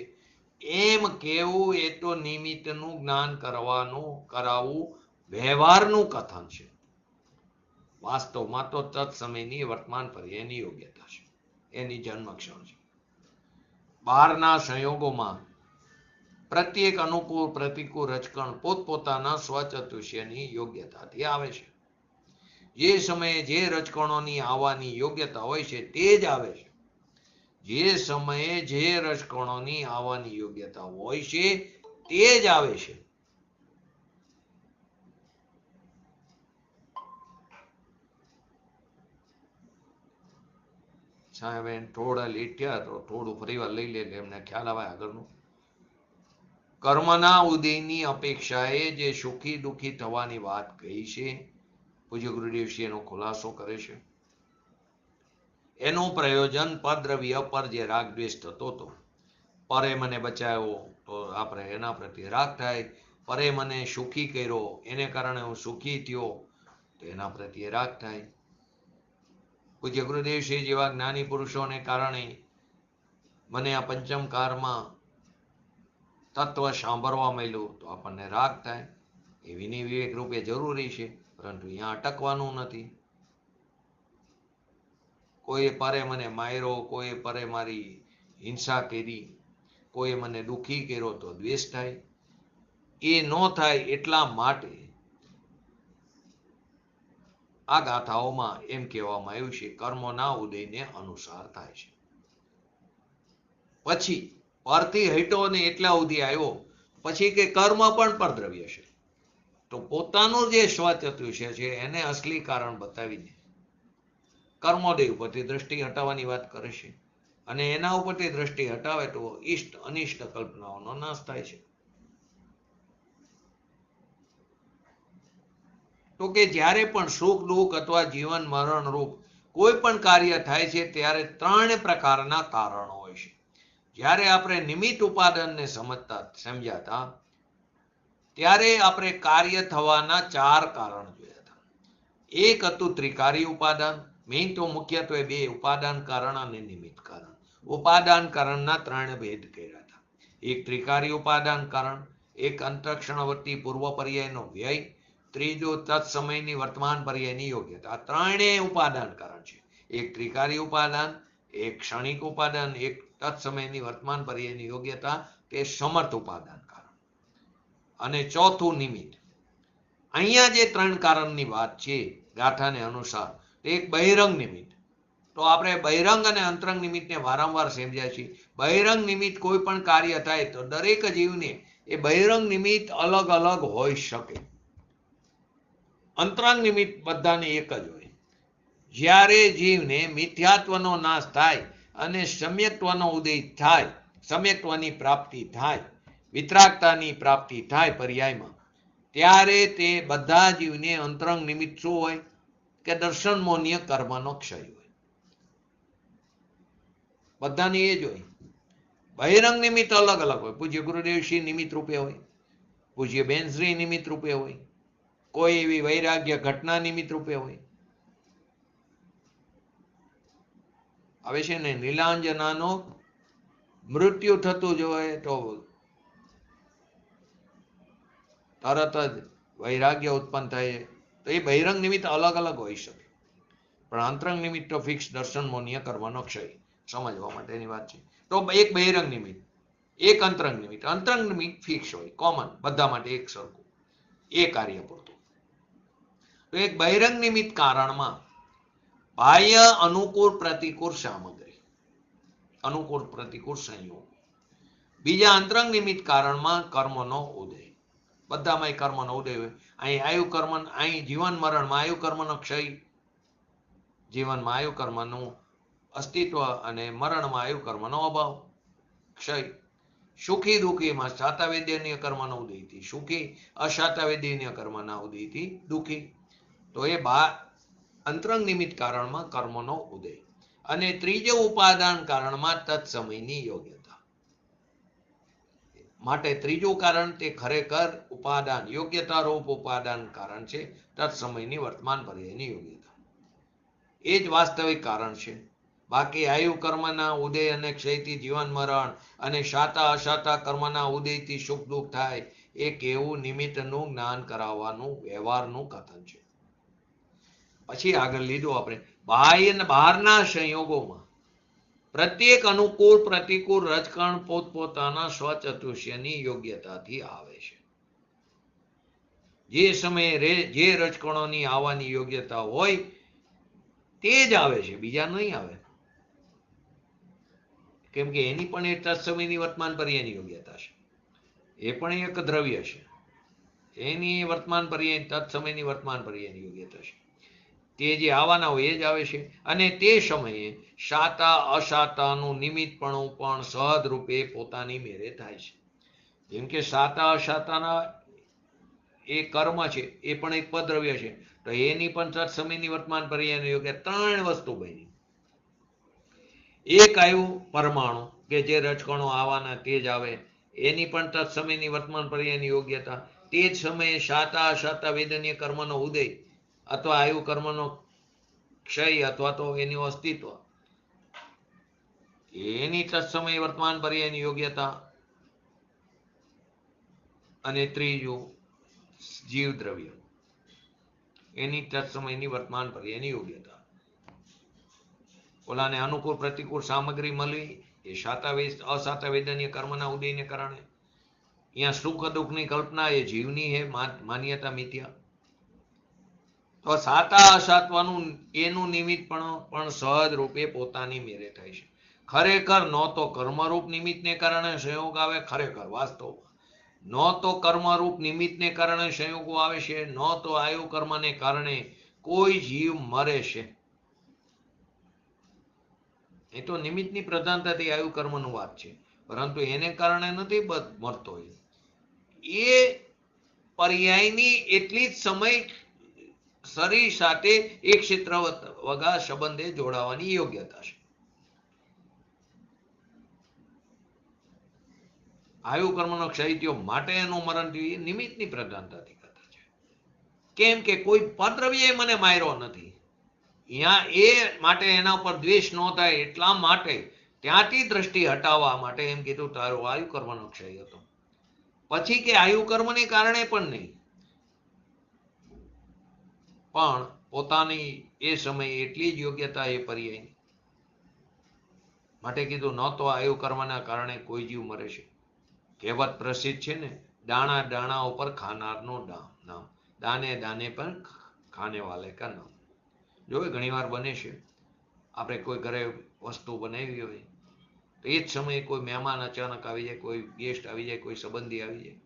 એમ કેવું એ તો નિમિત્તનું જ્ઞાન કરાવવું વ્યવહારનું કથન છે. વાસ્તવમાં તો તત્સમયની વર્તમાન પર્યાયની યોગ્યતા છે, એની જન્મક્ષણ છે. બહારના સંયોગોમાં પ્રત્યેક અનુકૂળ પ્રતિકૂળ રચકણ પોતપોતાના સ્વચતુષ્યની યોગ્યતાથી આવે છે. જે સમયે જે રચકણોની આવવાની યોગ્યતા હોય છે તે જ આવે છે. જે સમયે જે રચકણોની આવવાની યોગ્યતા હોય છે તે જ આવે છે. સાહેબ થોડા લેટ્યા તો થોડું ફરીવાર લઈ લે એમને ખ્યાલ આવે આગળનું. કર્મના ઉદયની અપેક્ષાએ જે સુખી દુઃખી થવાની વાત કહી છે, પૂજ્ય ગુરુદેવશ્રી એનો ખુલાસો કરે છે. એનું પ્રયોજન પરદ્રવ્ય પર જે રાગ દ્વેષ થતો હતો, પરે મને બચાવ્યો તો આપણે એના પ્રત્યે રાગ થાય, પરે મને સુખી કર્યો એને કારણે હું સુખી થયો તો એના પ્રત્યે રાગ થાય. પૂજ્ય ગુરુદેવશ્રી જેવા જ્ઞાની પુરુષોને કારણે મને આ પંચમકારમાં તત્વ સાંભળવા મળ્યું તો આપણને રાગ થાય. એ વિનિ વિવેક રૂપે જરૂરી છે, પરંતુ અહીંયા અટકવાનું નથી. કોઈ પરે મને માર્યો, કોઈ પરે મારી હિંસા કરી, કોઈ મને દુઃખી કર્યો તો દ્વેષ થાય. એ ન થાય એટલા માટે આ ગાથાઓમાં એમ કહેવામાં આવ્યું છે કર્મોના ઉદયને અનુસાર થાય છે. પછી પરથી હટ્યો અને એટલા સુધી આવ્યો પછી કે કર્મ પણ પરદ્રવ્ય છે, તો પોતાનું જે સ્વચતુષ્ય છે એને અસલી કારણ બતાવીને કર્મોદય ઉપરથી દ્રષ્ટિ હટાવવાની વાત કરે છે. અને એના ઉપરથી દ્રષ્ટિ હટાવે તો ઇષ્ટ અનિષ્ટ કલ્પનાઓનો નાશ થાય છે. તો કે જ્યારે પણ સુખ દુઃખ અથવા જીવન મરણ રૂપ કોઈ પણ કાર્ય થાય છે ત્યારે 3 પ્રકારના કારણો હોય છે. જ્યારે આપણે નિમિત્ત ઉપાદાનને સમજાતા ત્યારે આપણે કાર્ય થવાના 4 કારણ જોયા હતા. એક હતું ત્રિકારી ઉપાદાન. મેઇન તો મુખ્યત્વે 2 ઉપાદાન કારણ અને નિમિત્ત કારણ. ઉપાદાન કારણના 3 ભેદ કર્યા હતા. એક ત્રિકારી ઉપાદાન કારણ, એક અંતરક્ષણવર્તી પૂર્વ પર્યાયનો વ્યય, ત્રીજું તત્સમયની વર્તમાન પર્યાયની યોગ્યતા. આ 3 ઉપાદાન કારણ છે. એક ત્રિકારી ઉપાદાન, એક ક્ષણિક ઉપાદાન, એક તત્સમયની વર્તમાન પર્યાયની યોગ્યતા કે સમર્થ ઉપાદાન કારણ, અને ચોથું નિમિત્ત. અહીંયા જે 3 કારણની વાત છે ગાથાને અનુસાર, એક બહિરંગ નિમિત્ત. તો આપણે બહિરંગ અને અંતરંગ નિમિત્તને વારંવાર સમજ્યા છીએ. બહિરંગ નિમિત્ત કોઈ પણ કાર્ય થાય તો દરેક જીવને એ બહિરંગ નિમિત્ત અલગ અલગ હોઈ શકે. અંતરંગ નિમિત્ત બધાને એક જ હોય. જ્યારે જીવને મિથ્યાત્વનો નાશ થાય અને સમ્યક્ત્વનો ઉદય થાય, સમ્યક્ત્વની પ્રાપ્તિ થાય, વિતરાગતાની પ્રાપ્તિ થાય પર્યાયમાં, ત્યારે તે બધા જીવને અંતરંગ નિમિત્ત શું હોય કે દર્શન મોન્ય કર્મનો ક્ષય હોય. બધાને એ જ હોય. બહિરંગ નિમિત્ત અલગ અલગ હોય. પૂજ્ય ગુરુદેવશ્રી નિમિત્ત રૂપે હોય, પૂજ્ય બેનશ્રી નિમિત્ત રૂપે હોય, કોઈ એવી વૈરાગ્ય ઘટના નિમિત્ત રૂપે હોય. હવે છે ને નીલાંજનાનો મૃત્યુ થતું જ હોય તો તરત જ વૈરાગ્ય ઉત્પન્ન થાય, તો એ બહિરંગ નિમિત્ત અલગ અલગ હોઈ શકે. પણ અંતરંગ નિમિત્ત તો ફિક્સ દર્શન મોન્ય કરવાનો ક્ષય સમજવા માટેની વાત છે. તો એક બહિરંગ નિમિત્ત, એક અંતરંગ નિમિત્ત. અંતરંગ નિમિત્ત ફિક્સ હોય, કોમન, બધા માટે એક સરખું, એ કાર્ય પૂરતું. તો એક બહિરંગ નિમિત્ત કારણમાં બાહ્ય અનુકૂળ પ્રતિકૂળ સામગ્રી, અનુકૂળ પ્રતિકૂળ સંયોગ. બીજા અંતરંગ નિમિત્ત કારણમાં કર્મનો ઉદય. બધામાં કર્મનો ઉદય હોય. અહીં આયુ કર્મ, અહીં જીવન મરણમાં આયુ કર્મનો ક્ષય, જીવનમાં આયુ કર્મનું અસ્તિત્વ અને મરણમાં આયુ કર્મનો અભાવ, ક્ષય. સુખી દુઃખીમાં શાતાવેદ્યનીય કર્મનો ઉદયથી સુખી, અશાતાવેદ્યનીય કર્મના ઉદયથી દુઃખી. તો એ અંતરંગ નિમિત્ત કારણમાં કર્મનો ઉદય, અને ત્રીજો ઉપાદાન કારણમાં તત્સમયની યોગ્યતા. માટે ત્રીજું કારણ તે ખરેખર ઉપાદાન યોગ્યતા રૂપ ઉપાદાન કારણ છે, તત્સમયની વર્તમાન પર્યાયની યોગ્યતા. એ જ વાસ્તવિક કારણ છે. બાકી આયુ કર્મના ઉદય અને ક્ષયથી જીવન મરણ અને શાતા અશાતા કર્મના ઉદયથી સુખ દુઃખ થાય એ કેવું નિમિત્તનું જ્ઞાન કરાવવાનું વ્યવહારનું કથન છે. પછી આગળ લીધું આપણે બહારના સંયોગોમાં પ્રત્યેક અનુકૂળ પ્રતિકૂળ રજકણ પોતપોતાના સ્વચતુષ્યની યોગ્યતાથી આવે છે. જે સમયે જે રજકણોની આવવાની યોગ્યતા હોય તે જ આવે છે, બીજા નહીં આવે. કેમ કે એની પણ એ તત્સમયની વર્તમાન પર્યાયની યોગ્યતા છે. એ પણ એક દ્રવ્ય છે, એની વર્તમાન પર્યાય તત્સમયની વર્તમાન પર્યાયની યોગ્યતા છે. તે જે આવવાના હોય એ જ આવે છે. અને તે સમયે શાતા અશાતાનું નિમિત્તપણું પણ સહજ રૂપે પોતાની મેરે થાય છે. જેમ કે શાતા અશાતાના એ કર્મ છે, એ પણ એક પદ્રવ્ય છે, તો એની પણ તત્સમયની વર્તમાન પર્યાયની યોગ્ય ત્રણ વસ્તુ બની. એક આવ્યું પરમાણુ કે જે રજકણો આવવાના તે જ આવે, એની પણ તત્સમયની વર્તમાન પર્યાયની યોગ્યતા. તે જ સમયે શાતા અશાતા વેદનીય કર્મનો ઉદય અથવા આયુ કર્મનો ક્ષય અથવા તો એનું અસ્તિત્વ, એની તત્સમય વર્તમાન પર્યાયની યોગ્યતા. અને ત્રીજું જીવ દ્રવ્ય, એની તત્સમયની વર્તમાન પર્યાયની યોગ્યતા. ઓલાને અનુકૂળ પ્રતિકૂળ સામગ્રી મળવી એ શાતા અશાતા વેદનીય કર્મના ઉદયને કારણે. અહીંયા સુખ દુઃખની કલ્પના એ જીવની હે માન્યતા મિથ્યા. તો શાતા અશાત્વાનું એનું નિમિત્ત પણ સહજ રૂપે પોતાની મેરે થાય છે. ખરેખર ન તો કર્મરૂપ નિમિત્તને કારણે સંયોગ આવે, ખરેખર વાસ્તવમાં ન તો કર્મરૂપ નિમિત્તને કારણે સંયોગો આવે છે, ન તો આયુ કર્મને કારણે કોઈ જીવ મરે છે. એ તો નિમિત્તની પ્રધાનતાથી આયુ કર્મનું વાત છે, પરંતુ એને કારણે નથી મરતો. એ પર્યાયની એટલી જ સમય શરીર સાથે એક ક્ષેત્ર વગા સંબંધે જોડાવાની યોગ્યતા છે. આયુ કર્મનો ક્ષય થયો માટે એનું મરણ થયું, એ નિમિત્તની પ્રધાનતાથી કથા છે. કેમ કે કોઈ પદ્રવ્ય મને માર્યો નથી, અહીંયા એ માટે એના ઉપર દ્વેષ ન થાય એટલા માટે ત્યાંથી દ્રષ્ટિ હટાવવા માટે એમ કીધું તારો આયુ કર્મનો ક્ષય હતો. પછી કે આયુ કર્મને કારણે પણ નહીં, પણ પોતાની એ સમયે એટલી જ યોગ્યતા એ પર્યાયની માટે કીધું ન તો આયુ કર્મના કારણે કોઈ જીવ મરે છે. કહેવત પ્રસિદ્ધ છે ને, દાણા દાણા ઉપર ખાનારનું નામ, દાને દાને પર ખાને વાલે કા નામ. જો ઘણી વાર બને છે, આપણે કોઈ ઘરે વસ્તુ બનાવી હોય તો એ જ સમયે કોઈ મહેમાન અચાનક આવી જાય, કોઈ ગેસ્ટ આવી જાય, કોઈ સંબંધી આવી જાય,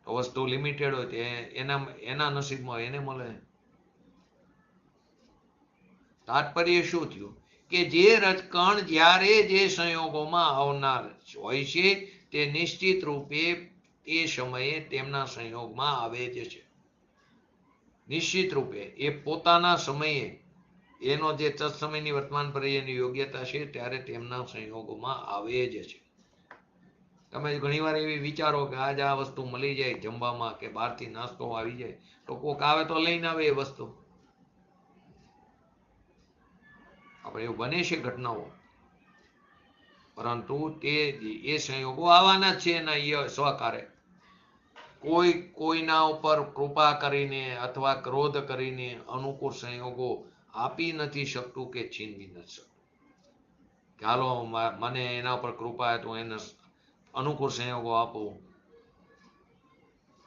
તો વસ્તુ લિમિટેડ હોય તો એના નસીબમાં એને મળે. તાત્પર્ય શું થયું કે જે રજકણ જ્યારે જે સંયોગોમાં આવનાર હોય છે તે નિશ્ચિત રૂપે એ સમયે તેમના સંયોગમાં આવે જ છે. નિશ્ચિત રૂપે એ પોતાના સમયે એનો જે તત્સમયની વર્તમાન પર્યાયની યોગ્યતા છે ત્યારે તેમના સંયોગોમાં આવે જ છે. તમે ઘણી વાર એવી વિચારો કે આજે આ વસ્તુ મળી જાય જમવામાં કે બહારથી નાસ્તો આવી જાય તો કોક આવે તો લઈને આવે એ વસ્તુ. આપણે એવું બને છે ઘટનાઓ, પરંતુ તે એ સંયોગો આવવાના જ છે એના સ્વકારે. કોઈના ઉપર કૃપા કરીને અથવા ક્રોધ કરીને અનુકૂળ સંયોગો આપી નથી શકતું કે છીનવી નથી શકતું. કે હાલો મને એના ઉપર કૃપા તો એને અનુકૂળ સંયોગો આપો.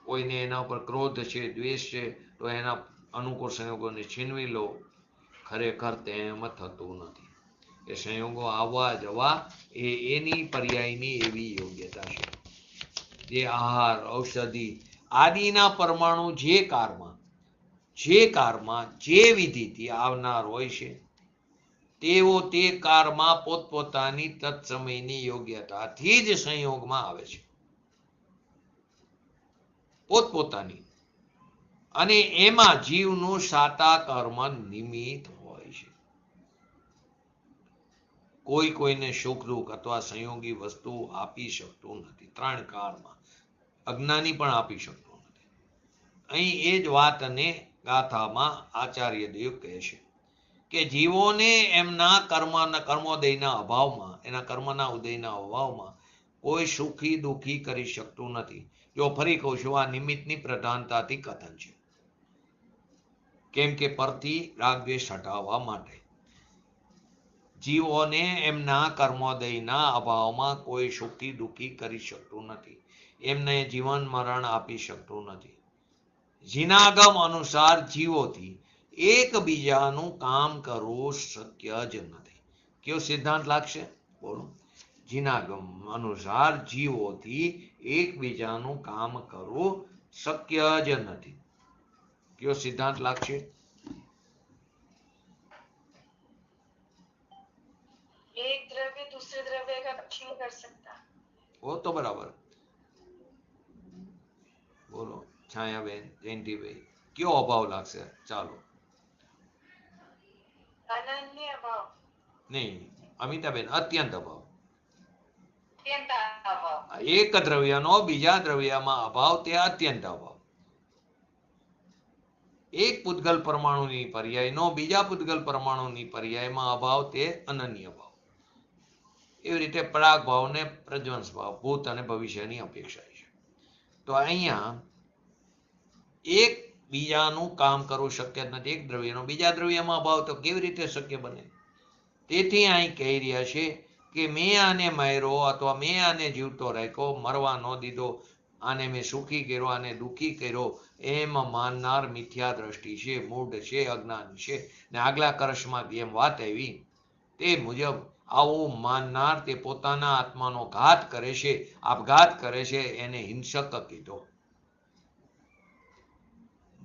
કોઈને એના ઉપર ક્રોધ છે, દ્વેષ છે, તો એના અનુકૂળ સંયોગોને છીનવી લો. ખરેખર તેમ થતું નથી. એ સંયોગો આવવા જવા એ એની પર્યાયની એવી યોગ્યતા છે. જે આહાર ઔષધિ આદિના પરમાણુ જે કાળમાં જે વિધિથી આવનાર હોય છે તેઓ તે કાળમાં પોતપોતાની તત્સમયની યોગ્યતાથી જ સંયોગમાં આવે છે. પોતપોતાની અને એમાં જીવનું સાતા કર્મ નિમિત્ત હોય છે. કોઈ કોઈને સુખ દુઃખ અથવા સંયોગી વસ્તુ આપી શકતું નથી. 3 કાળમાં અજ્ઞાની પણ આપી શકતો નથી. અહીં એ જ વાતને ગાથામાં આચાર્ય દેવ કહે છે કે જીવોને એમના કર્મોદયના અભાવમાં, એના કર્મના ઉદયના અભાવમાં કોઈ સુખી દુઃખી કરી શકતું નથી. જો ફરી કહું છું, આ નિમિત્તની પ્રધાનતાથી કથન છે. કેમ કે પરથી રાગદ્વેષ હટાવવા માટે. જીવોને એમના કર્મોદયના અભાવમાં કોઈ સુખી દુઃખી કરી શકતું નથી. એમને જીવન મરણ આપી શકતું નથી. જીનાગમ અનુસાર જીવોથી એકબીજાનું કામ કરવું શક્ય જ નથી. કયો સિદ્ધાંત લાગશે? બોલો. જીનાગમ અનુસાર જીવોથી એકબીજાનું કામ કરવું શક્ય જ નથી. કયો સિદ્ધાંત લાગશે? एक द्रव्य दूसरे द्रव्य का रक्षण नहीं कर सकता। वो तो बराबर. बोलो छायाबेन, जयंतीભાઈ, કયો અભાવ લાગશે? ચાલો. अनन्य अभाव। નહીં, અમિતાબેન, અત્યંત અભાવ. अत्यंत अभाव। એક દ્રવ્યનો બીજા દ્રવ્યમાં અભાવ તે અત્યંત અભાવ. એક પૂતગલ પરમાણુની પર્યાયનો બીજા પૂતગલ પરમાણુની પર્યાયમાં અભાવ તે અનન્ય ભાવ. એવી રીતે પરાગ ભાવ ને પ્રજ્વંસ ભાવ, ભૂત અને ભવિષ્યની અપેક્ષા છે. તો અહીંયા એક બીજાનું કામ કરવું શક્ય નથી. એક દ્રવ્યનો બીજા દ્રવ્યમાં અભાવ તો કેવી રીતે શક્ય બને? તેથી અહીં કહી રહ્યા છે કે મેં આને માર્યો અથવા મેં આને જીવતો રાખ્યો, મરવા ન દીધો, આને મેં સુખી કર્યો, આને દુઃખી કર્યો, એમ માનનાર મિથ્યા દ્રષ્ટિ છે, મૂઢ છે, અજ્ઞાની છે. ને આગલા કરશમાં જેમ વાત આવી તે મુજબ આવું માનનાર તે પોતાના આત્માનો ઘાત કરે છે, આપઘાત કરે છે, એને હિંસક કીધો.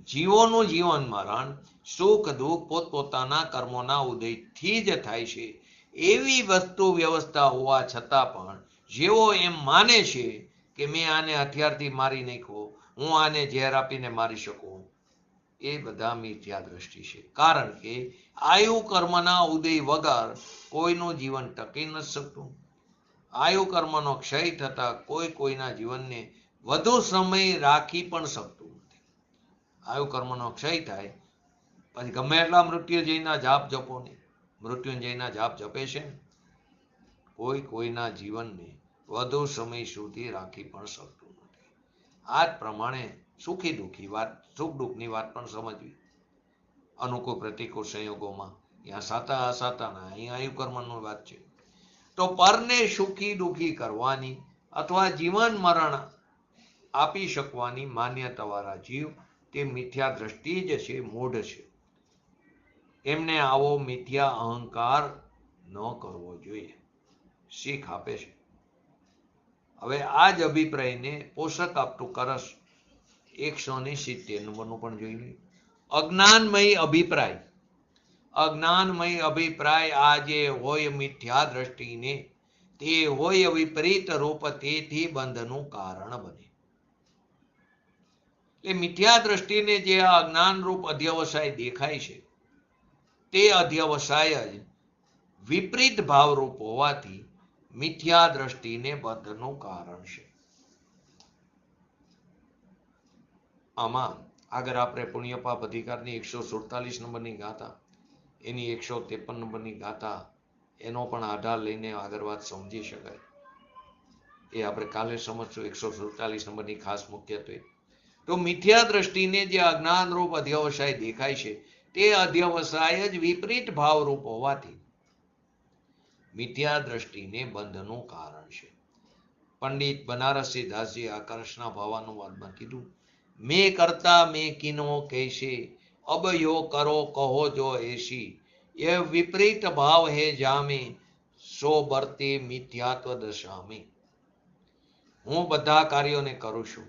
જીવોનું જીવન મરણ, સુખ દુઃખ પોતપોતાના કર્મોના ઉદયથી જ થાય છે. એવી વસ્તુ વ્યવસ્થા હોવા છતાં પણ જેઓ એમ માને છે કે મેં આને હથિયારથી મારી નાખ્યો, હું આને ઝેર આપીને મારી શકું, એ બધા મિથ્યા દ્રષ્ટિ છે. કારણ કે આયુ કર્મના ઉદય વગર કોઈનું જીવન ટકી ન શકતું. આયુ કર્મનો ક્ષય થતા કોઈ કોઈના જીવનને વધુ સમય રાખી પણ શકતું નથી. આયુ કર્મનો ક્ષય થાય પછી ગમે એટલા મૃત્યુંજયના જાપ જપો ને, મૃત્યુંજયના જાપ જપે છે ને, કોઈ કોઈના જીવનને વધુ સમય સુધી રાખી પણ શકતું નથી. આ જ પ્રમાણે સુખી દુઃખી વાત, સુખ દુઃખની વાત પણ સમજવી. અનુકૂળ પ્રતિકૂળ સંયોગોમાં ત્યાં સાતા અસાતાના, અહીં આયુ કર્મની વાત છે. તો પરને સુખી દુઃખી કરવાની અથવા જીવન મરણ આપી શકવાની માન્યતાવાળા જીવ તે મિથ્યા દ્રષ્ટિ જ છે, મૂઢ છે. એમને આવો મિથ્યા અહંકાર ન કરવો જોઈએ. શીખ આપે છે. હવે આ જ અભિપ્રાયને પોષક આપતું કરસ 170 નંબરનું પણ જોઈ લઈએ. અજ્ઞાનમય અભિપ્રાય. અજ્ઞાનમય અભિપ્રાય આ જે હોય મિથ્યા દ્રષ્ટિને, તે હોય વિપરીત રૂપ, તેથી બંધનું કારણ બને. એટલે મિથ્યા દ્રષ્ટિને જે આ અજ્ઞાન રૂપ અધ્યવસાય દેખાય છે, તે અધ્યવસાય જ વિપરીત ભાવરૂપ હોવાથી મિથ્યા દ્રષ્ટિને બંધનું કારણ છે. આમાં આગળ આપણે પુણ્યપાપ અધિકારની 147 નંબરની ગાથા, એની 153 નંબરની ગાથા, એનો પણ આધાર લઈને આગળ વાત સમજી શકાય. એ આપણે કાલે સમજશું. 147 નંબરની ખાસ મુખ્યત્વે તો મિથ્યા દ્રષ્ટિને જે અજ્ઞાનરૂપ અધ્યવસાય દેખાય છે, તે અધ્યવસાય જ વિપરીત ભાવરૂપ હોવાથી મિથ્યા દ્રષ્ટિને બંધનું કારણ છે. પંડિત બનારસી દાસજી આ કૃષ્ણ ભાવાનુવાદમાં કીધું, મેં કરતા મેં કિનો કૈસે, અબ યો કરો કહો જો એસી, એ વિપરીત ભાવ હે જામે, સો બરતે મિથ્યાત્વ દશામે. હું બધા કાર્યોને કરું છું,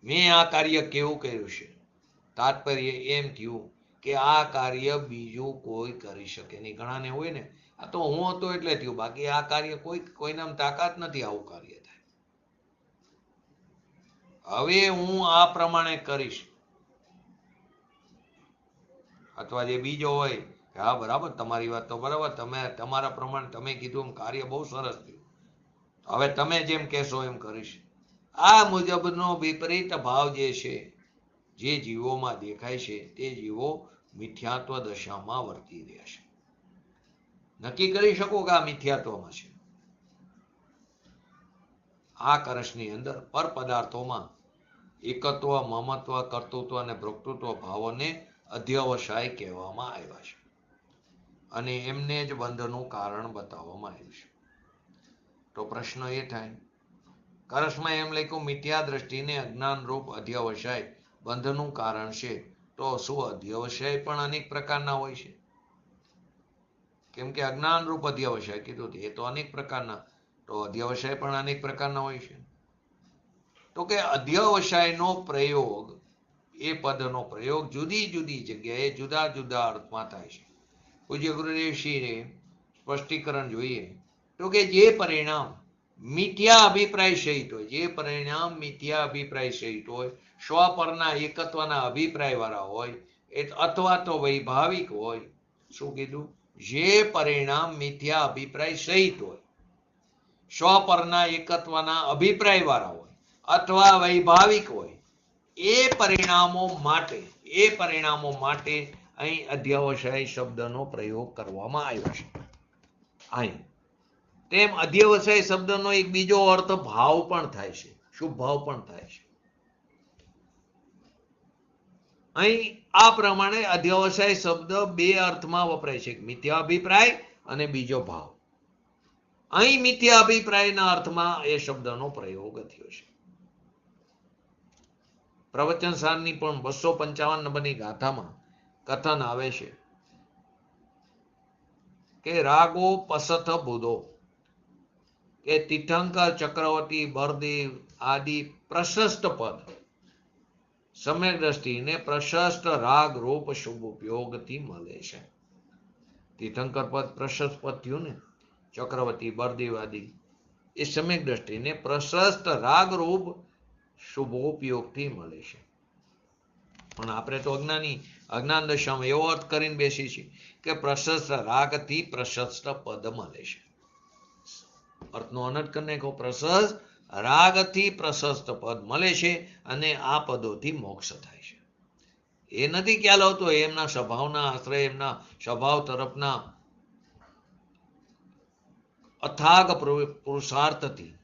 મેં આ કાર્ય કેવું કર્યું છે? તાત્પર્ય એમ થયું કે આ કાર્ય બીજું કોઈ કરી શકે નહીં. ઘણાને હોય ને, આ તો હું હતો એટલે થયું, બાકી આ કાર્ય કોઈનામ તાકાત નથી આવું કાર્ય થાય. હવે હું આ પ્રમાણે કરીશ અથવા જે બીજો હોય કે હા બરાબર, તમારી વાત તો બરાબર, તમે તમારા પ્રમાણે તમે કીધું એમ કાર્ય બહુ સરસ થયું, હવે તમે જેમ કહેશો એમ કરીશ. આ મુજબનો વિપરીત ભાવ જે છે, જે જીવોમાં દેખાય છે, તે જીવો મિથ્યાત્વ દશામાં વર્તી રહ્યા છે. નક્કી કરી શકો કે આ મિથ્યાત્વમાં છે. આ કરશની અંદર પર પદાર્થોમાં એકત્વ, મમત્વ, કર્તૃત્વ અને ભોક્તૃત્વ ભાવોને અધ્યવસાય કહેવામાં આવ્યા છે અને એમને જ બંધનું કારણ બતાવવામાં આવ્યું છે. તો પ્રશ્ન એ થાય, કરશમાં એમ લખ્યું મિથ્યા દ્રષ્ટિને અજ્ઞાન રૂપ અધ્યવસાય બંધનું કારણ છે. તો શું અધ્યવસાય પણ અનેક પ્રકારના હોય છે? કેમ કે અજ્ઞાન રૂપ અધ્યવસાય કીધું એ તો અનેક પ્રકારના, તો અધ્યવસાય પણ અનેક પ્રકારના હોય છે. તો કે અધ્યવસાયનો પ્રયોગ, એ પદનો પ્રયોગ જુદી જુદી જગ્યાએ જુદા જુદા અર્થમાં થાય છે. પૂજ્ય ગુરુદેવશ્રીએ સ્પષ્ટીકરણ જોઈએ તો કે જે પરિણામ મિથ્યા અભિપ્રાય સહિત હોય, જે પરિણામ મિથ્યા અભિપ્રાય સહિત હોય, સ્વપરના એકત્વના અભિપ્રાય વાળા હોય, અથવા તો વૈભાવિક હોય. શું કીધું? જે પરિણામ મિથ્યા અભિપ્રાય સહિત હોય, સ્વપરના એકત્વના અભિપ્રાય વાળા હોય અથવા વૈભાવિક હોય, એ પરિણામો માટે અહીં અધ્યવસાય શબ્દનો પ્રયોગ કરવામાં આવ્યો છે. અહીં તેમ અધ્યવસાય શબ્દનો એક બીજો અર્થ ભાવ પણ થાય છે, શુભ ભાવ પણ થાય છે. અહીં આ પ્રમાણે અધ્યવસાય શબ્દ બે અર્થમાં વપરાય છે, મિથ્યા અભિપ્રાય અને બીજો ભાવ. અહીં મિથ્યા અભિપ્રાયના અર્થમાં એ શબ્દનો પ્રયોગ થયો છે. પ્રવચન સારની પણ 255 નંબરની ગાથામાં કથન આવે છે કે રાગો પસથ બુધો, કે તીર્થંકર, ચક્રવર્તી, બરદેવ આદિ પ્રશસ્ત પદ સમ્યક દ્રષ્ટિને પ્રશસ્ત રાગ રૂપ શુભ ઉપયોગથી મળે છે. તીર્થંકર પદ પ્રશસ્ત પદ થયું ને, ચક્રવર્તી, બરદેવ આદિ એ સમ્યક દ્રષ્ટિને પ્રશસ્ત રાગ રૂપ શુભોપયોગથી મળે છે. પણ આપણે તો અજ્ઞાન દશામાં એવો અર્થ કરીને બેસી છીએ કે પ્રશસ્ત રાગથી પ્રશસ્ત પદ મળે છે. અર્થનો અનર્થ કરીને કહો, પ્રશસ્ત રાગથી પ્રશસ્ત પદ મળે છે અને આ પદોથી મોક્ષ થાય છે. એ નથી ખ્યાલ આવતો એમના સ્વભાવના આશ્રય, એમના સ્વભાવ તરફના અથાગ પુરુષાર્થથી,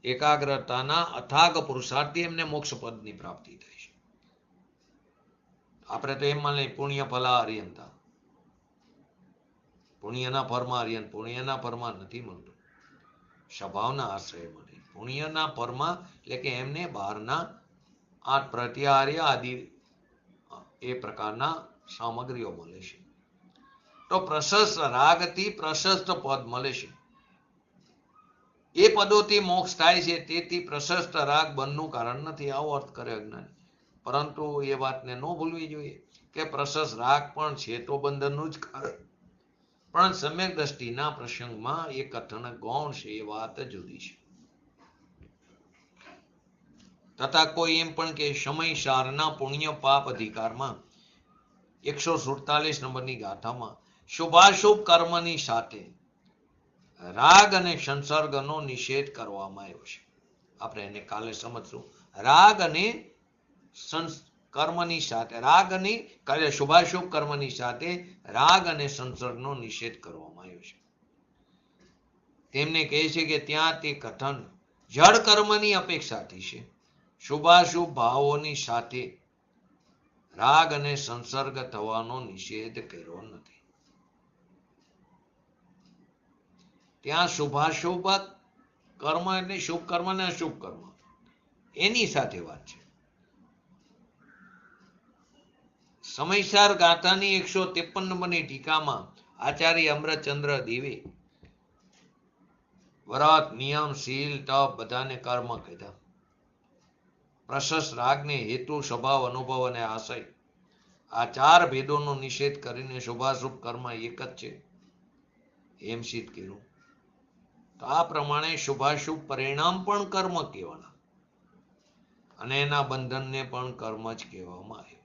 એકાગ્રતાના અથાગ પુરુષાર્થથી એમને મોક્ષ પદની પ્રાપ્તિ થાય છે. આપણે તો એમ માની પુણ્ય ફલા હરિયંતા, પુણ્યના ફળમાં હરિયંત, પુણ્યના ફળમાં નથી મળતું, સ્વભાવના આશ્રય મળે. પુણ્યના ફળમાં એટલે કે એમને બહારના આ પ્રત્યાહાર્ય આદિ એ પ્રકારના સામગ્રીઓ મળે છે. તો પ્રશસ્ત રાગથી પ્રશસ્ત પદ મળે છે, એ પદોથી મોક્ષ થાય છે. તેથી પ્રશસ્ત રાગ બંધનું કારણ નથી, આવો અર્થ કરે અજ્ઞાની. પરંતુ એ વાતને ન ભૂલવી જોઈએ કે પ્રશસ્ત રાગ પણ છે તો બંધનનું જ કારણ, પણ સમ્યક દ્રષ્ટિના પ્રસંગમાં એ કથન ગૌણ છે, એ વાત જુદી છે. તથા કોઈ એમ પણ કે સમય સારના પુણ્ય પાપ અધિકારમાં 147 નંબરની ગાથામાં શુભાશુભ કર્મની સાથે રાગ અને સંસર્ગનો નિષેધ કરવામાં આવ્યો છે. આપણે એને કાલે સમજશું. રાગ અને કર્મની સાથે, શુભાશુભ કર્મની સાથે રાગ અને સંસર્ગનો નિષેધ કરવામાં આવ્યો છે. તેમને કહે છે કે ત્યાં તે કથન જળ કર્મની અપેક્ષાથી છે. શુભાશુભ ભાવોની સાથે રાગ અને સંસર્ગ થવાનો નિષેધ કર્યો નથી. ત્યાં શુભાશુભ કર્મ એટલે શુભ કર્મ અને અશુભ કર્મ એની સાથે વાત છે. સમયસાર ગાથાની 153 નંબરની ટીકામાં આચાર્ય અમૃતચંદ્ર દેવે વ્રત, નિયમ, શીલ, તપ બધાને કર્મ કીધા. પ્રશસ્ત રાગને હેતુ, સ્વભાવ, અનુભવ અને આશય, આ 4 ભેદોનો નિષેધ કરીને શુભાશુભ કર્મ એક જ છે એમ સિદ્ધ કર્યું. તો આ પ્રમાણે શુભાશુભ પરિણામ પણ કર્મ કહેવાના અને એના બંધનને પણ કર્મ જ કહેવામાં આવ્યું.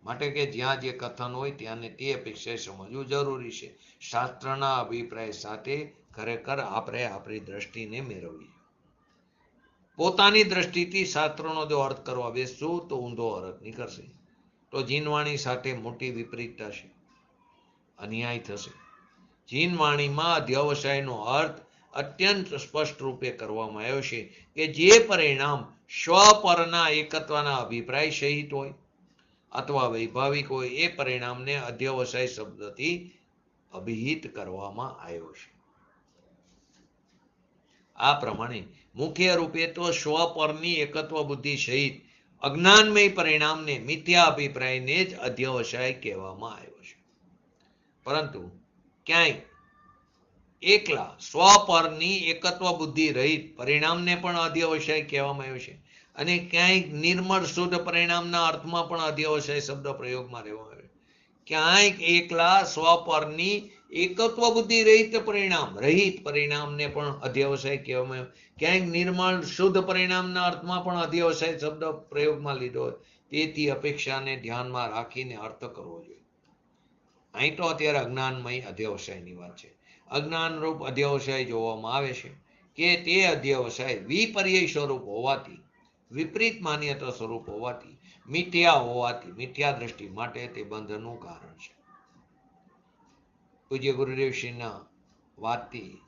માટે કે જ્યાં જે કથન હોય ત્યાંને તે અપેક્ષાએ સમજવું જરૂરી છે. શાસ્ત્રના અભિપ્રાય સાથે ખરેખર આપણે આપણી દ્રષ્ટિને મેળવીએ. પોતાની દ્રષ્ટિથી શાસ્ત્રનો જો અર્થ કરવા બેસશું તો ઊંધો અર્થ નીકળશે, તો જીનવાણી સાથે મોટી વિપરીતતા છે, અન્યાય થશે. જીનવાણીમાં અધ્યવસાયનો અર્થ અત્યંત સ્પષ્ટ રૂપે કરવામાં આવ્યો છે કે જે પરિણામ સ્વપરના એકત્વના અભિપ્રાય સહિત હોય અથવા વૈભાવિક હોય એ પરિણામને અધ્યવસાય શબ્દથી અભિહિત કરવામાં આવ્યો છે. આ પ્રમાણે મુખ્ય રૂપે તો સ્વપરની એકત્વ બુદ્ધિ સહિત અજ્ઞાનમય પરિણામને મિથ્યા અભિપ્રાયને જ અધ્યવસાય કહેવામાં આવ્યો છે. પરંતુ ક્યાંય એકલા સ્વપરની એકત્વ બુદ્ધિ રહિત પરિણામને પણ અધ્યવસાય કહેવામાં આવ્યો છે, અને ક્યાંય નિર્મળ શુદ્ધ પરિણામના અર્થમાં પણ અધ્યવસાય શબ્દ પ્રયોગમાં રહેવામાં આવ્યો. ક્યાંક એકલા સ્વપરની એકત્વ બુદ્ધિ રહિત પરિણામને પણ અધ્યવસાય કહેવામાં આવ્યો. ક્યાંક નિર્મળ શુદ્ધ પરિણામના અર્થમાં પણ અધ્યવસાય શબ્દ પ્રયોગમાં લીધો હોય. તેથી અપેક્ષાને ધ્યાનમાં રાખીને અર્થ કરવો જોઈએ. અહીં તો અત્યારે અજ્ઞાનમય અધ્યવસાયની વાત છે. અજ્ઞાનરૂપ અધ્યવસાય જોવામાં આવે છે કે તે અધ્યવસાય વિપર્યય સ્વરૂપ હોવાથી, વિપરીત માન્યતા સ્વરૂપ હોવાથી, મિથ્યા દ્રષ્ટિ માટે તે બંધનનું કારણ છે. પૂજ્ય ગુરુદેવશ્રીના વાતથી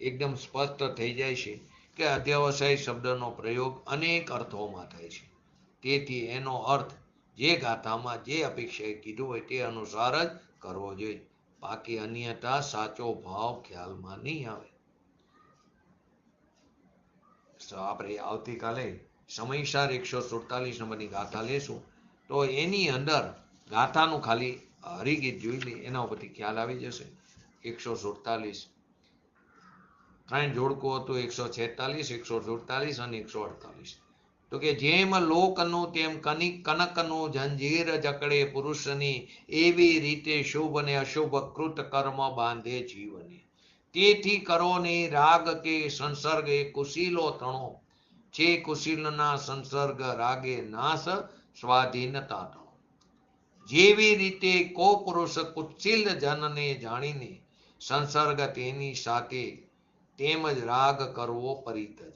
એકદમ સ્પષ્ટ થઈ જાય છે કે અધ્યવસાય શબ્દનો પ્રયોગ અનેક અર્થોમાં થાય છે. તેથી એનો અર્થ જે ગાથામાં જે અપેક્ષાએ કીધું હોય તે અનુસાર જ કરવો જોઈએ. બાકી અન્યથા સાચો ભાવ ખ્યાલમાં નહીં આવે. આપણે આવતીકાલે સમયસર 147 નંબરની ગાથા લેશું, તો એની અંદર ગાથાનું ખાલી હરિગીત જોઈ લે, એના ઉપરથી ખ્યાલ આવી જશે. 147 ત્રણ જોડકું હતું, 146, 147 અને 148. તો કે જેમ લોકનું તેમ કનકનું જંજીર જકડે પુરુષની, એવી રીતે શુભ ને અશુભ કૃત કર્મ બાંધે જીવને. તેથી કરો નહીં રાગ કે સંસર્ગ એ કુશીલો તણો, છે કુશીલના સંસર્ગ રાગે નાશ સ્વાધીનતા તણો. જેવી રીતે કો પુરુષ કુશીલ જનને જાણીને સંસર્ગ તેની સાથે, તેમજ રાગ કરવો પરિતજે.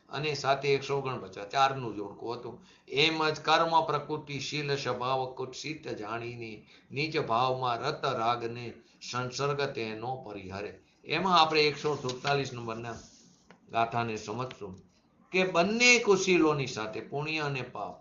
અને સાથે 149 ચારનું જોડકું હતું. એમ જ કર્મ પ્રકૃતિ શીલ સ્વભાવ કુત્સિત જાણીને, નીચ ભાવમાં રત રાગને સંસર્ગ તેનો પરિહરે. એમાં આપણે 147 નંબરના ગાથાને સમજશું કે બંને કુશીલોની સાથે પુણ્ય અને પાપ,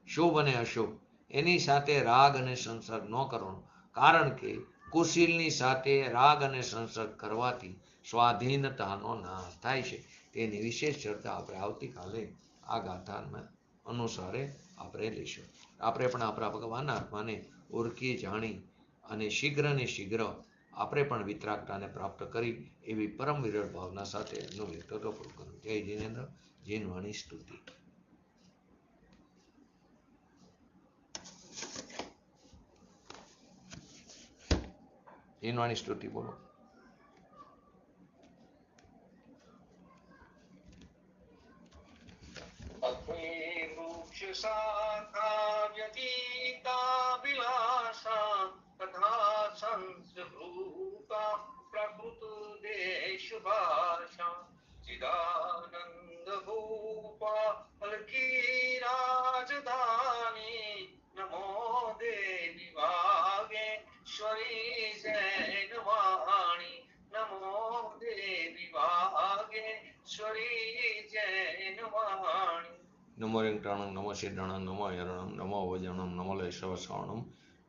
શુભ અને અશુભ, એની સાથે રાગ અને સંસર્ગ ન કરવાનો. કારણ કે કુશીલની સાથે રાગ અને સંસર્ગ કરવાથી સ્વાધીનતાનો નાશ થાય છે. તેની વિશેષ ચર્ચા આપણે આવતીકાલે આ ગાથાના અનુસારે આપણે લઈશું. આપણે પણ આપણા ભગવાનના આત્માને ઓળખી જાણી અને શીઘ્ર ને શીઘ્ર આપણે પણ વિતરાગતાને પ્રાપ્ત કરી એવી પરમ વિરળ ભાવના સાથે એમનું વ્યક્તિત્વ પૂરું કરું. જય જીનેન્દ્ર. જીનવાણી સ્તુતિ. જીનવાણી સ્તુતિ બોલો. શાખા વ્યતીતાભિલાષા તથા સંસ્કૃતા પ્રકૃત દેશ ભાષા ચિદાનંદ ભૂપા અલકી રાજધાની નમો દેવી વાગેશ્વરી જૈન વાણી નમો દેવી વાગેશ્વરી જૈન વાણી. નમો રિંગટાણમ નમો સિદ્ધાણમ નમો હરણમ નમો વજણમ નમો લેશવસાણમ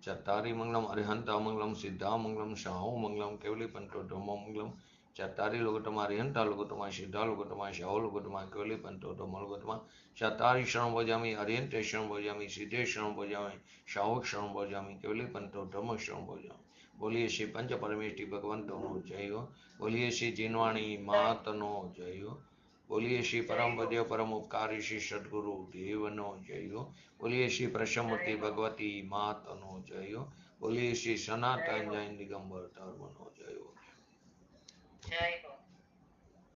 ચત્તારી મંગલમ અરિહંતા મંગલમ સિદ્ધા મંગલમ શાહો મંગલમ કેવલી પંતો ધમો મંગલમ ચત્તારી લોગોટમાં અરિહંતા લોગોટમાં સિદ્ધા લોગોટમાં શાહો લોગોટમાં કેવલી પંતો ધમો લોગોટમાં ચત્તારી ક્ષણ ભોજામી અરિહંતે ક્ષણ ભોજામી સિદ્ધે ક્ષણ ભોજામી શાહો ક્ષણ ભોજામી કેવલી પંતો ધમો ક્ષણ ભોજામી. બોલીએ શ્રી પંચ પરમેષ્ઠી ભગવંતોનો જય હો. બોલીએ શ્રી જીનવાણી માતનો જય હો. બોલીએ શ્રી પરમ પદ્ય પરમ ઉપકારી શ્રી સદગુરુ દેવનો જય હો. બોલીએ શ્રી પ્રસમૂર્તિ ભગવતી માતનો જય હો. બોલીએ શ્રી સનાતન જૈન દિગંબર ધર્મનો જય હો. જય હો.